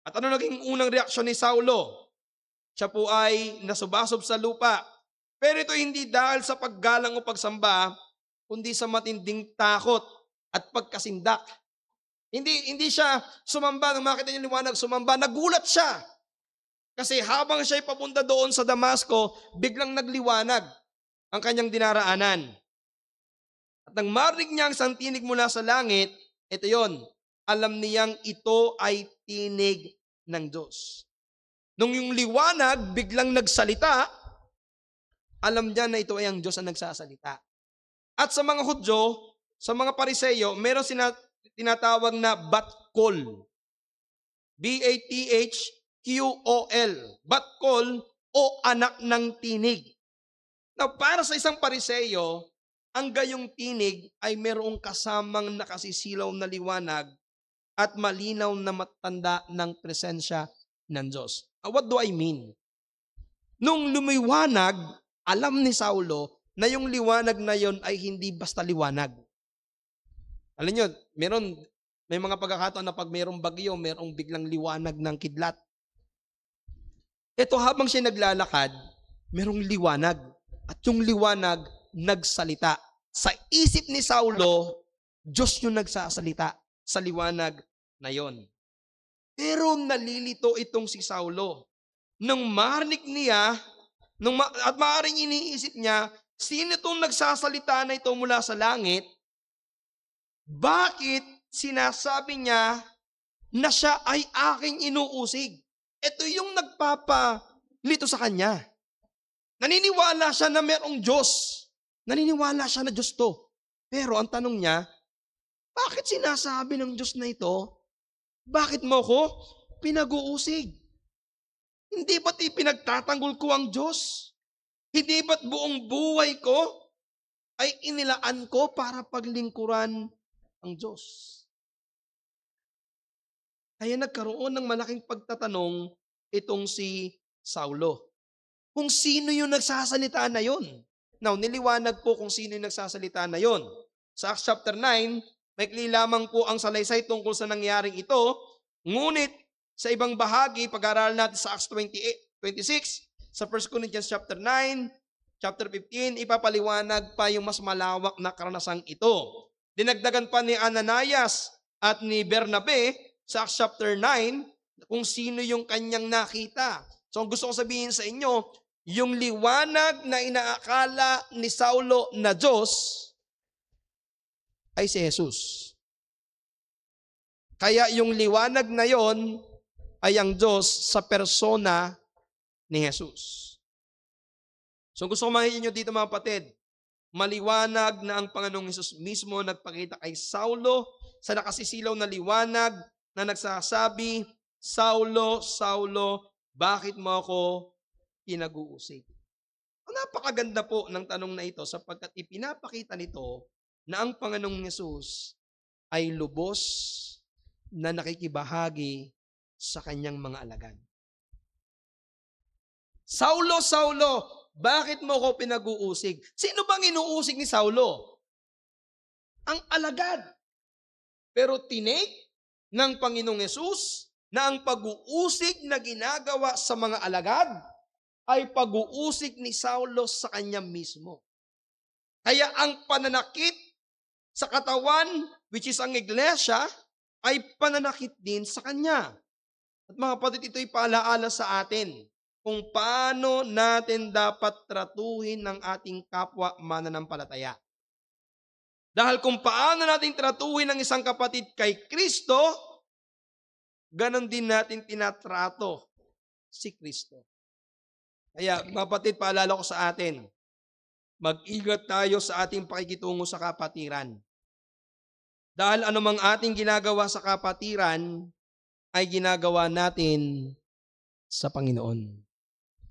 At ano naging unang reaksyon ni Saulo? Siya po ay nasubasog sa lupa. Pero ito hindi dahil sa paggalang o pagsamba, kundi sa matinding takot at pagkasindak. Hindi siya sumamba, nang makita niya liwanag, sumamba, nagulat siya. Kasi habang siya'y papunta doon sa Damasco, biglang nagliwanag ang kanyang dinaraanan. At nang marinig niya ang isang tinig mula sa langit, ito yon, alam niyang ito ay tinig ng Diyos. Nung yung liwanag biglang nagsalita, alam niya na ito ay ang Diyos ang nagsasalita. At sa mga Hudyo, sa mga Pariseyo, meron tinatawag na batkol. B-A-T-H-Q-O-L. Batkol o anak ng tinig. Now, para sa isang Pariseyo, ang gayong tinig ay merong kasamang nakasisilaw na liwanag at malinaw na matanda ng presensya ng Diyos. What do I mean? Nung lumiwanag, alam ni Saulo na yung liwanag na yon ay hindi basta liwanag. Alam nyo, may mga pagkakataon na pag mayroong bagyo, mayroong biglang liwanag ng kidlat. Ito habang siya naglalakad, mayroong liwanag. At yung liwanag, nagsalita. Sa isip ni Saulo, Diyos yung nagsasalita sa liwanag na yon. Pero nalilito itong si Saulo. Nung marinig niya, at maaaring iniisip niya, sino itong nagsasalita na ito mula sa langit? Bakit sinasabi niya na siya ay aking inuusig? Ito yung nagpapalito sa kanya. Naniniwala siya na mayroong Diyos. Naniniwala siya na Diyos to. Pero ang tanong niya, bakit sinasabi ng Diyos na ito? Bakit mo ko pinag-uusig? Hindi ba't ipinagtatanggol ko ang Diyos? Hindi ba't buong buhay ko ay inilaan ko para paglingkuran ang Diyos? Kaya nagkaroon ng malaking pagtatanong itong si Saulo. Kung sino yung nagsasalita na yon. Now, niliwanag po kung sino yung nagsasalita na yon. Sa Acts chapter 9, maikli lamang po ang salaysay tungkol sa nangyaring ito. Ngunit, sa ibang bahagi, pag-aaralan natin sa Acts 26, sa 1 Corinthians chapter 9, chapter 15, ipapaliwanag pa yung mas malawak na karanasang ito. Dinagdagan pa ni Ananias at ni Bernabe sa Acts chapter 9 kung sino yung kanyang nakita. So, ang gusto ko sabihin sa inyo, yung liwanag na inaakala ni Saulo na Diyos, ay si Jesus. Kaya yung liwanag na yon ay ang Diyos sa persona ni Jesus. So gusto ko makikita nyo dito mga kapatid, maliwanag na ang Panginoong Hesus mismo nagpakita kay Saulo sa nakasisilaw na liwanag na nagsasabi, Saulo, Saulo, bakit mo ako pinag-uusig? Napakaganda po ng tanong na ito sapagkat ipinapakita nito na ang Panginoong Hesus ay lubos na nakikibahagi sa kanyang mga alagad. Saulo, Saulo, bakit mo ko pinag-uusig? Sino bang inuusig ni Saulo? Ang alagad. Pero tinake ng Panginoong Hesus na ang pag-uusig na ginagawa sa mga alagad ay pag-uusig ni Saulo sa kanya mismo. Kaya ang pananakit sa katawan, which is ang iglesia, ay pananakit din sa kanya. At mga kapatid, ito'y paalaala sa atin kung paano natin dapat tratuhin ng ating kapwa mananampalataya. Dahil kung paano natin tratuhin ang isang kapatid kay Kristo, ganon din natin tinatrato si Kristo. Kaya mga kapatid, paalala ko sa atin, mag-ingat tayo sa ating pakikitungo sa kapatiran. Dahil anumang ating ginagawa sa kapatiran, ay ginagawa natin sa Panginoon.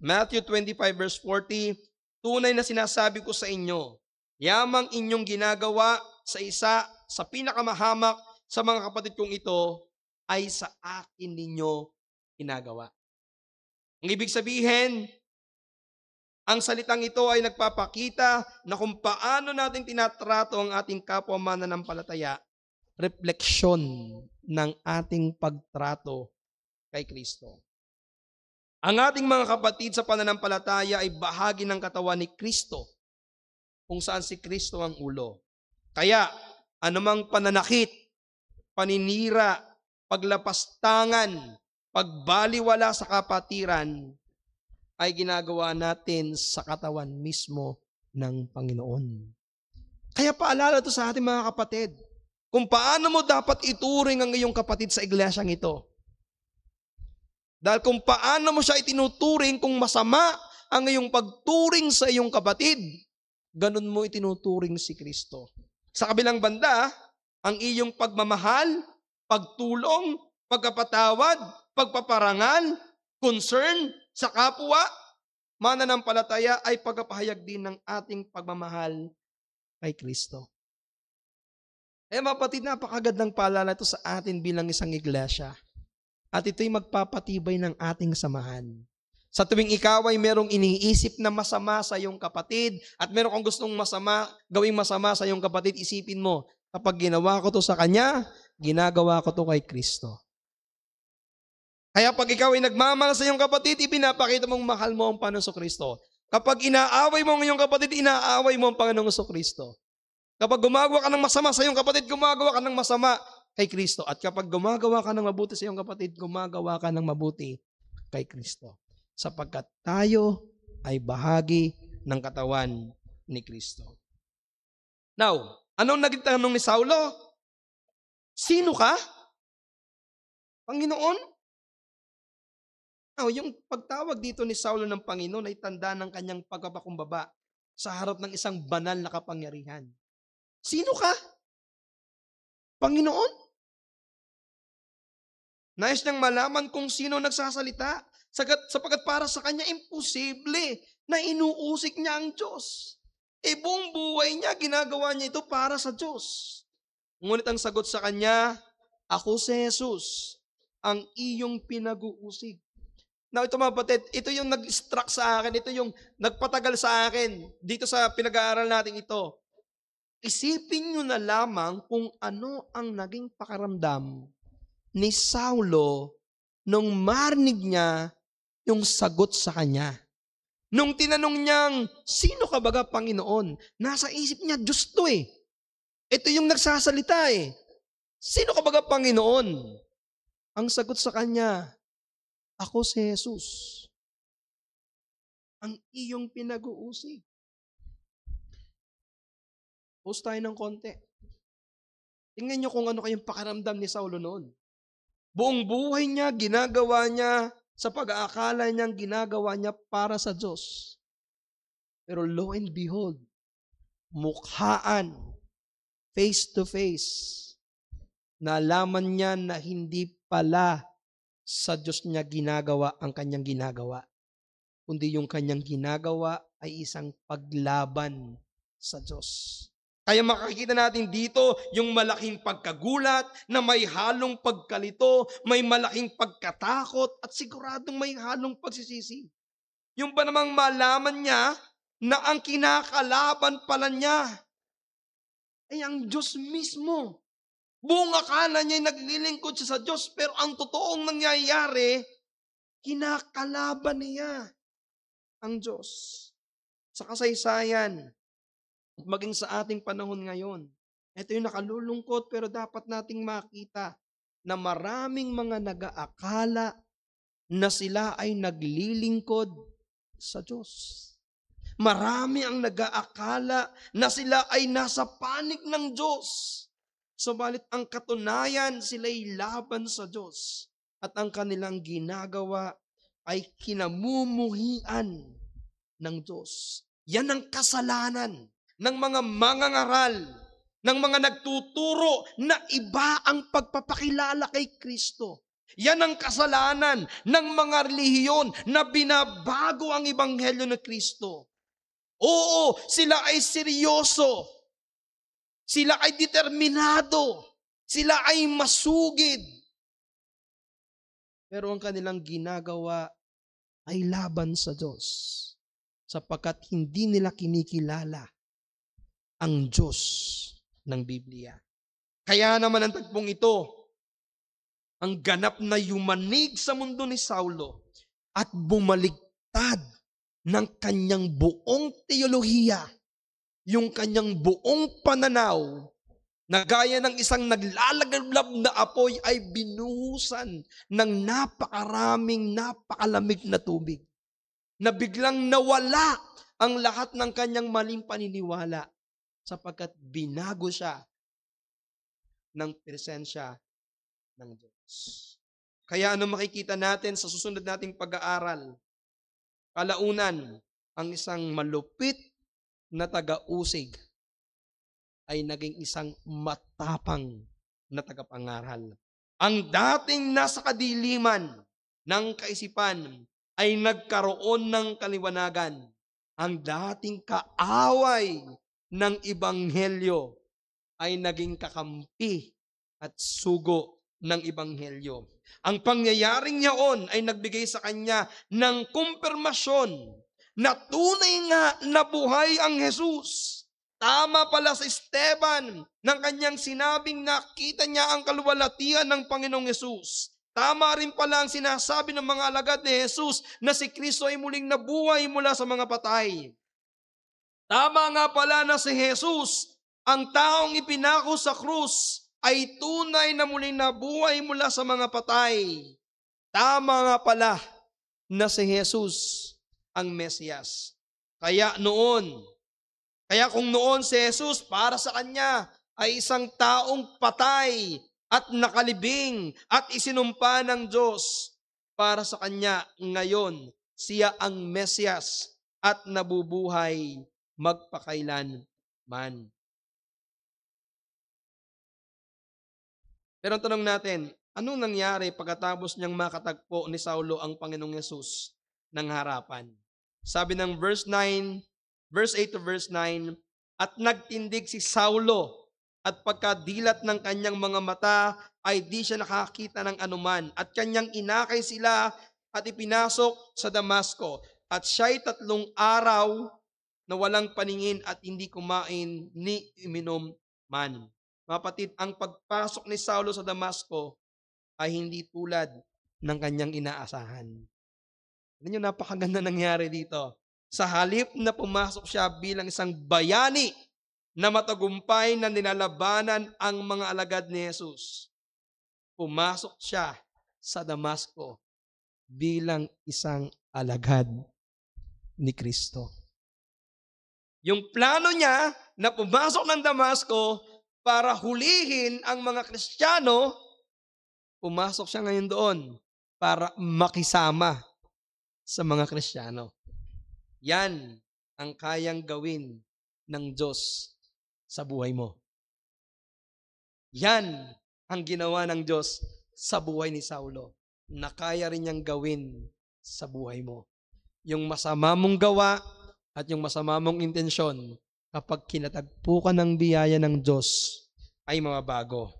Matthew 25 verse 40, tunay na sinasabi ko sa inyo, yamang inyong ginagawa sa isa sa pinakamahamak sa mga kapatid kong ito, ay sa akin ninyo ginagawa. Ang ibig sabihin, ang salitang ito ay nagpapakita na kung paano natin tinatrato ang ating kapwa mananampalataya, refleksyon ng ating pagtrato kay Kristo. Ang ating mga kapatid sa pananampalataya ay bahagi ng katawan ni Kristo, kung saan si Kristo ang ulo. Kaya, anumang pananakit, paninira, paglapastangan, pagbaliwala sa kapatiran, ay ginagawa natin sa katawan mismo ng Panginoon. Kaya paalala ito sa ating mga kapatid, kung paano mo dapat ituring ang iyong kapatid sa iglesyang ito. Dahil kung paano mo siya itinuturing kung masama ang iyong pagturing sa iyong kapatid, ganun mo itinuturing si Kristo. Sa kabilang banda, ang iyong pagmamahal, pagtulong, pagkapatawad, pagpaparangal, concern sa kapwa, mananampalataya ay pagpapahayag din ng ating pagmamahal kay Kristo. Mga kapatid, napakagandang paalala ito sa atin bilang isang iglesia. At ito'y magpapatibay ng ating samahan. Sa tuwing ikaw ay merong iniisip na masama sa iyong kapatid at meron kang gustong gawing masama sa iyong kapatid, isipin mo, kapag ginawa ko to sa kanya, ginagawa ko to kay Kristo. Kaya pag ikaw ay nagmamahal sa iyong kapatid, ipinapakita mong mahal mo ang Panginoong Kristo. Kapag inaaway mo ang iyong kapatid, inaaway mo ang Panginoong Kristo. Kapag gumagawa ka ng masama sa iyong kapatid, gumagawa ka ng masama kay Kristo. At kapag gumagawa ka ng mabuti sa iyong kapatid, gumagawa ka ng mabuti kay Kristo. Sapagkat tayo ay bahagi ng katawan ni Kristo. Now, anong naging tanong ni Saulo? Sino ka? Panginoon? Now, yung pagtawag dito ni Saulo ng Panginoon ay tanda ng kanyang pagpapakumbaba sa harap ng isang banal na kapangyarihan. Sino ka? Panginoon? Nais niyang malaman kung sino nagsasalita. Sapagat para sa kanya, imposible na inuusik niya ang Diyos. Buong buhay niya, ginagawa niya ito para sa Diyos. Ngunit ang sagot sa kanya, ako si Jesus, ang iyong pinag-uusig. Now, ito mga kapatid, ito yung nag-struck sa akin, ito yung nagpatagal sa akin dito sa pinag-aaral natin ito. Isipin nyo na lamang kung ano ang naging pakaramdam ni Saulo nung marinig niya yung sagot sa kanya. Nung tinanong niyang, sino ka baga Panginoon? Nasa isip niya, Diyos to eh. Ito yung nagsasalita eh. Sino ka baga Panginoon? Ang sagot sa kanya, ako si Jesus. Ang iyong pinag-uusig. Pause tayo ng konti. Tingnan niyo kung ano kayong pakiramdam ni Saulo noon. Buong buhay niya, ginagawa niya sa pag-aakala niyang ginagawa niya para sa Diyos. Pero lo and behold, mukhaan, face to face, nalaman niya na hindi pala sa Diyos niya ginagawa ang kanyang ginagawa, kundi yung kanyang ginagawa ay isang paglaban sa Diyos. Kaya makikita natin dito yung malaking pagkagulat na may halong pagkalito, may malaking pagkatakot at siguradong may halong pagsisisi. Yung ba namang malaman niya na ang kinakalaban pala niya ay ang Diyos mismo. Buong akala niya ay naglilingkod siya sa Diyos, pero ang totoong nangyayari, kinakalaban niya ang Diyos. Sa kasaysayan, at maging sa ating panahon ngayon, ito yung nakalulungkot pero dapat nating makita na maraming mga nag-aakala na sila ay naglilingkod sa Diyos. Marami ang nag-aakala na sila ay nasa panig ng Diyos. Subalit ang katunayan, sila'y laban sa Diyos. At ang kanilang ginagawa ay kinamumuhian ng Diyos. Yan ang kasalanan ng mga mangangaral, ng mga nagtuturo na iba ang pagpapakilala kay Kristo. Yan ang kasalanan ng mga relihiyon na binabago ang ebanghelyo ng Kristo. Oo, sila ay seryoso. Sila ay determinado. Sila ay masugid. Pero ang kanilang ginagawa ay laban sa Diyos, sapagkat hindi nila kinikilala ang Diyos ng Biblia. Kaya naman ang tagpong ito, ang ganap na yumanig sa mundo ni Saulo at bumaligtad ng kanyang buong teolohiya, yung kanyang buong pananaw, na gaya ng isang naglalagablab na apoy ay binuhusan ng napakaraming napakalamig na tubig, na biglang nawala ang lahat ng kanyang maling paniniwala sapagkat binago siya ng presensya ng Diyos. Kaya ano makikita natin sa susunod nating pag-aaral? Kalaunan, ang isang malupit na taga-usig ay naging isang matapang na tagapangaral. Ang dating nasa kadiliman ng kaisipan ay nagkaroon ng kaliwanagan. Ang dating kaaway ng ebanghelyo ay naging kakampi at sugo ng ebanghelyo. Ang pangyayaring yaon ay nagbigay sa kanya ng kumpirmasyon na tunay nga na buhay ang Jesus. Tama pala sa Esteban ng kanyang sinabing nakita niya ang kaluwalhatian ng Panginoong Jesus. Tama rin pala ang sinasabi ng mga alagad ni Jesus na si Kristo ay muling nabuhay mula sa mga patay. Tama nga pala na si Jesus, ang taong ipinako sa krus, ay tunay na muling nabuhay mula sa mga patay. Tama nga pala na si Jesus ang Mesiyas. Kaya kung noon si Jesus para sa kanya ay isang taong patay at nakalibing at isinumpa ng Diyos, para sa kanya ngayon siya ang Mesiyas at nabubuhay magpakailan man. Pero ang tanong natin, anong nangyari pagkatapos niyang makatagpo ni Saulo ang Panginoong Yesus ng harapan? Sabi ng verse 8 to verse 9, at nagtindig si Saulo at pagkadilat ng kanyang mga mata ay di siya nakakita ng anuman at kanyang inakay sila at ipinasok sa Damasco at siya'y 3 araw na walang paningin at hindi kumain ni iminom man. Mga kapatid, ang pagpasok ni Saulo sa Damasco ay hindi tulad ng kanyang inaasahan. Ano yung napakaganda nangyari dito? Sa halip na pumasok siya bilang isang bayani na matagumpay na nilalabanan ang mga alagad ni Jesus, pumasok siya sa Damasco bilang isang alagad ni Kristo. Yung plano niya na pumasok ng Damasco para hulihin ang mga Kristiyano, pumasok siya ngayon doon para makisama sa mga Kristiyano. Yan ang kayang gawin ng Diyos sa buhay mo. Yan ang ginawa ng Diyos sa buhay ni Saulo, na kaya rin niyang gawin sa buhay mo. Yung masama mong gawa at yung masama mong intensyon, kapag kinatagpo ka ng biyaya ng Diyos, ay mababago.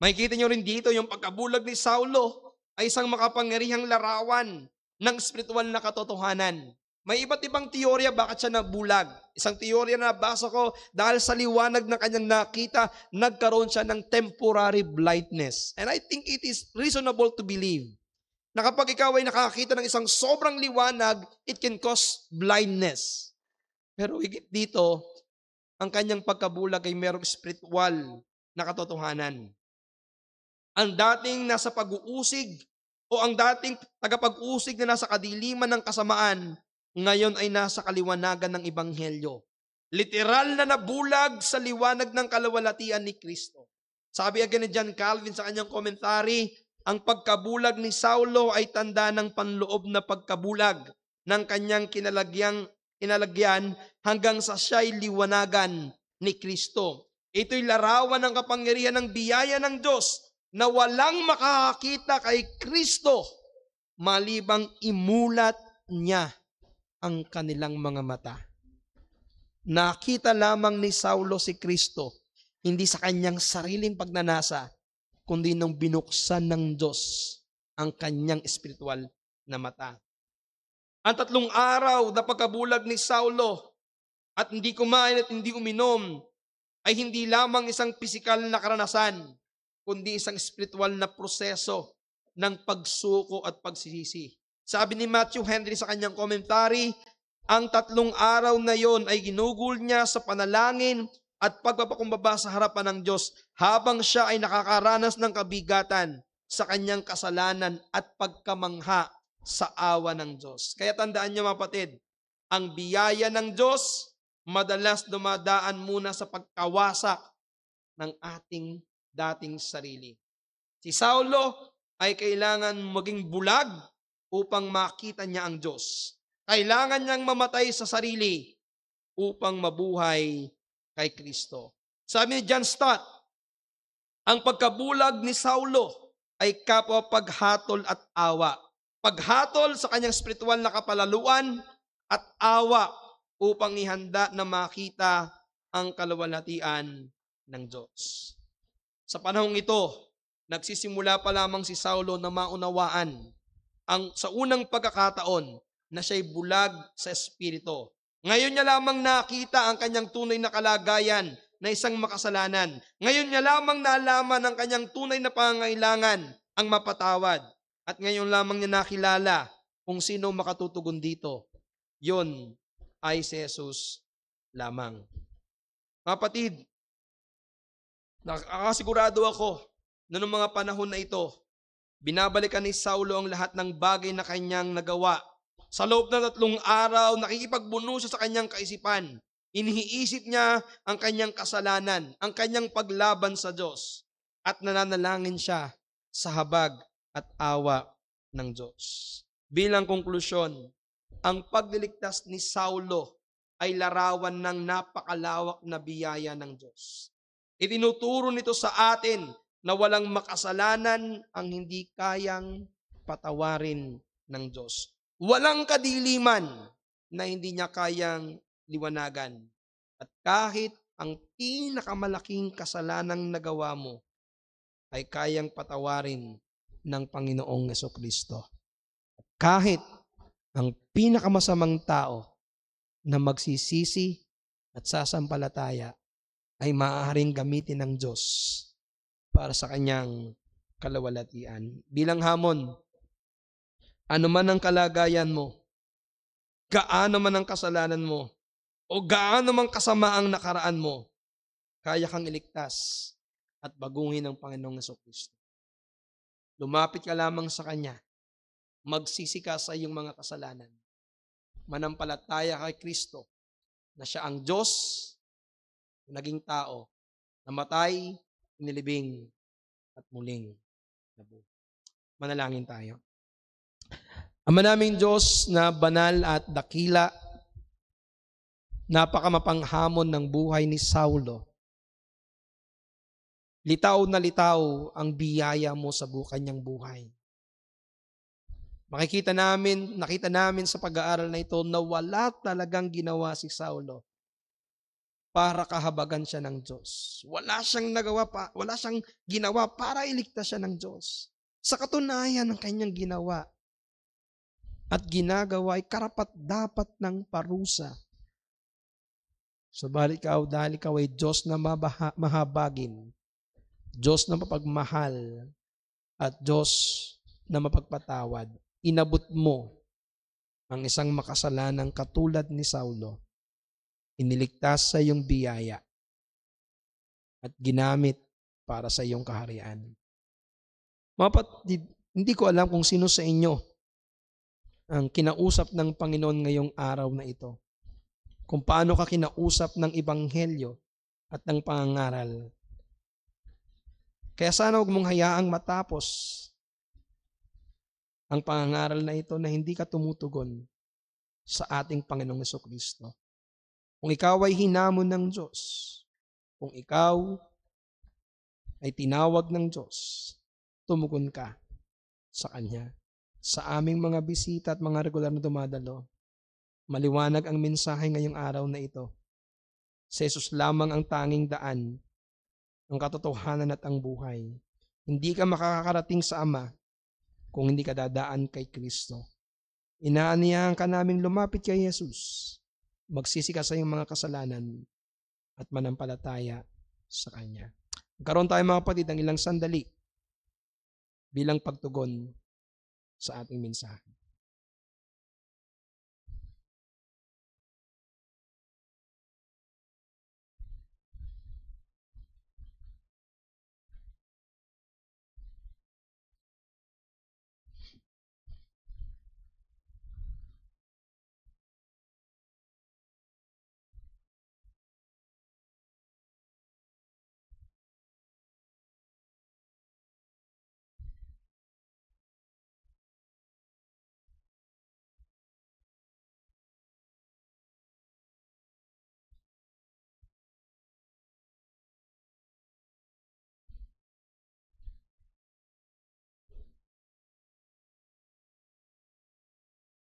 Makikita nyo rin dito yung pagkabulag ni Saulo ay isang makapangyarihang larawan ng spiritual na katotohanan. May iba't ibang teorya bakit siya nabulag. Isang teorya na nabasa ko, dahil sa liwanag na kanyang nakita, nagkaroon siya ng temporary blindness. And I think it is reasonable to believe na kapag ikaw ay nakakita ng isang sobrang liwanag, it can cause blindness. Pero higit dito, ang kanyang pagkabulag ay merong spiritual na katotohanan. Ang dating nasa pag-uusig o ang dating tagapag-usig na nasa kadiliman ng kasamaan, ngayon ay nasa kaliwanagan ng Ebanghelyo. Literal na nabulag sa liwanag ng kalawalatian ni Kristo. Sabi agad ni John Calvin sa kanyang komentary, ang pagkabulag ni Saulo ay tanda ng panloob na pagkabulag ng kanyang kinalagyan hanggang sa siya'y liwanagan ni Kristo. Ito'y larawan ng kapangyarihan ng biyaya ng Diyos na walang makakakita kay Kristo malibang imulat niya ang kanilang mga mata. Nakita lamang ni Saulo si Kristo, hindi sa kanyang sariling pagnanasa, kundi nung binuksan ng Diyos ang kanyang espiritual na mata. Ang 3 araw na pagkabulag ni Saulo at hindi kumain at hindi uminom ay hindi lamang isang pisikal na karanasan, kundi isang spiritual na proseso ng pagsuko at pagsisisi. Sabi ni Matthew Henry sa kanyang komentary, ang 3 araw na yon ay ginugol niya sa panalangin at pagpapakumbaba sa harapan ng Diyos habang siya ay nakakaranas ng kabigatan sa kanyang kasalanan at pagkamangha sa awa ng Diyos. Kaya tandaan niyo, mapatid, ang biyaya ng Diyos madalas dumadaan muna sa pagkawasak ng ating dating sarili. Si Saulo ay kailangan maging bulag upang makita niya ang Diyos. Kailangan niyang mamatay sa sarili upang mabuhay kay Kristo. Sabi ni John Stott, ang pagkabulag ni Saulo ay kapwa paghatol at awa. Paghatol sa kanyang spiritual na kapalaluan at awa upang ihanda na makita ang kalawalatian ng Diyos. Sa panahong ito, nagsisimula pa lamang si Saulo na maunawaan sa unang pagkakataon na siya'y bulag sa espiritu. Ngayon niya lamang nakita ang kanyang tunay na kalagayan na isang makasalanan. Ngayon niya lamang nalaman ang kanyang tunay na pangangailangan, ang mapatawad. At ngayon lamang niya nakilala kung sino makatutugon dito. Yun ay si Jesus lamang. Kapatid, nakakasigurado ako na noong mga panahon na ito, binabalikan ni Saulo ang lahat ng bagay na kanyang nagawa. Sa loob ng 3 araw, nakikipagbuno siya sa kanyang kaisipan. Iniisip niya ang kanyang kasalanan, ang kanyang paglaban sa Diyos. At nananalangin siya sa habag at awa ng Diyos. Bilang konklusyon, ang pagliligtas ni Saulo ay larawan ng napakalawak na biyaya ng Diyos. Itinuturo nito sa atin na walang makasalanan ang hindi kayang patawarin ng Diyos. Walang kadiliman na hindi niya kayang liwanagan. At kahit ang pinakamalaking kasalanang nagawa mo ay kayang patawarin ng Panginoong Jesucristo. At kahit ang pinakamasamang tao na magsisisi at sasampalataya ay maaaring gamitin ng Diyos para sa kanyang kalawalatian. Bilang hamon, ano man ang kalagayan mo, gaano man ang kasalanan mo, o gaano man kasama ang nakaraan mo, kaya kang iligtas at baguhin ng Panginoong Jesucristo. Lumapit ka lamang sa Kanya, magsisi ka sa iyong mga kasalanan, manampalataya kay Kristo na siya ang Diyos, naging tao, namatay, inilibing, at muling nabuhay. Manalangin tayo. Ama naming Diyos na banal at dakila, napakamapanghamon ng buhay ni Saulo. Litaw na litaw ang biyaya mo sa kanyang buhay. Nakita namin sa pag-aaral na ito na wala talagang ginawa si Saulo para kahabagan siya ng Diyos. Wala siyang ginawa para iligtas siya ng Diyos. Sa katunayan ng kanyang ginawa at ginagawa ay karapat-dapat ng parusa. Subalit dahil ikaw ay Diyos na mahabagin, Diyos na mapagmahal, at Diyos na mapagpatawad, inabot mo ang isang makasalanang katulad ni Saulo, iniligtas sa iyong biyaya at ginamit para sa iyong kaharian. Mga kapatid, hindi ko alam kung sino sa inyo ang kinausap ng Panginoon ngayong araw na ito. Kung paano ka kinausap ng Ebanghelyo at ng pangangaral. Kaya sana huwag mong hayaang matapos ang pangangaral na ito na hindi ka tumutugon sa ating Panginoong Jesucristo. Kung ikaw ay hinamon ng Diyos, kung ikaw ay tinawag ng Diyos, tumugon ka sa Kanya. Sa aming mga bisita at mga regular na dumadalo, maliwanag ang mensahe ngayong araw na ito. Sa Jesus lamang ang tanging daan, ang katotohanan at ang buhay. Hindi ka makakarating sa Ama kung hindi ka dadaan kay Kristo. Inaaniyahan ka naming lumapit kay Jesus, magsisi ka sa iyong mga kasalanan at manampalataya sa Kanya. Magkaroon tayo mga kapatid ng ilang sandali bilang pagtugon sa ating mensahe.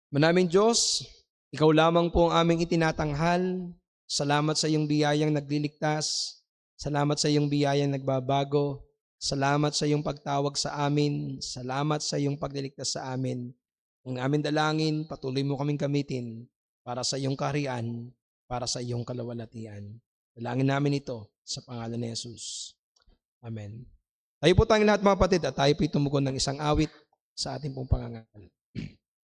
Manaming Diyos, ikaw lamang po ang aming itinatanghal. Salamat sa iyong biyayang nagliligtas. Salamat sa iyong biyayang nagbabago. Salamat sa iyong pagtawag sa amin. Salamat sa iyong pagliligtas sa amin. Ang aming dalangin, patuloy mo kaming gamitin para sa iyong kaharian, para sa iyong kalawalatian. Dalangin namin ito sa pangalan ni Jesus. Amen. Tayo po tayong lahat mga kapatid at tayo po tumugon ng isang awit sa ating pong pangangaral.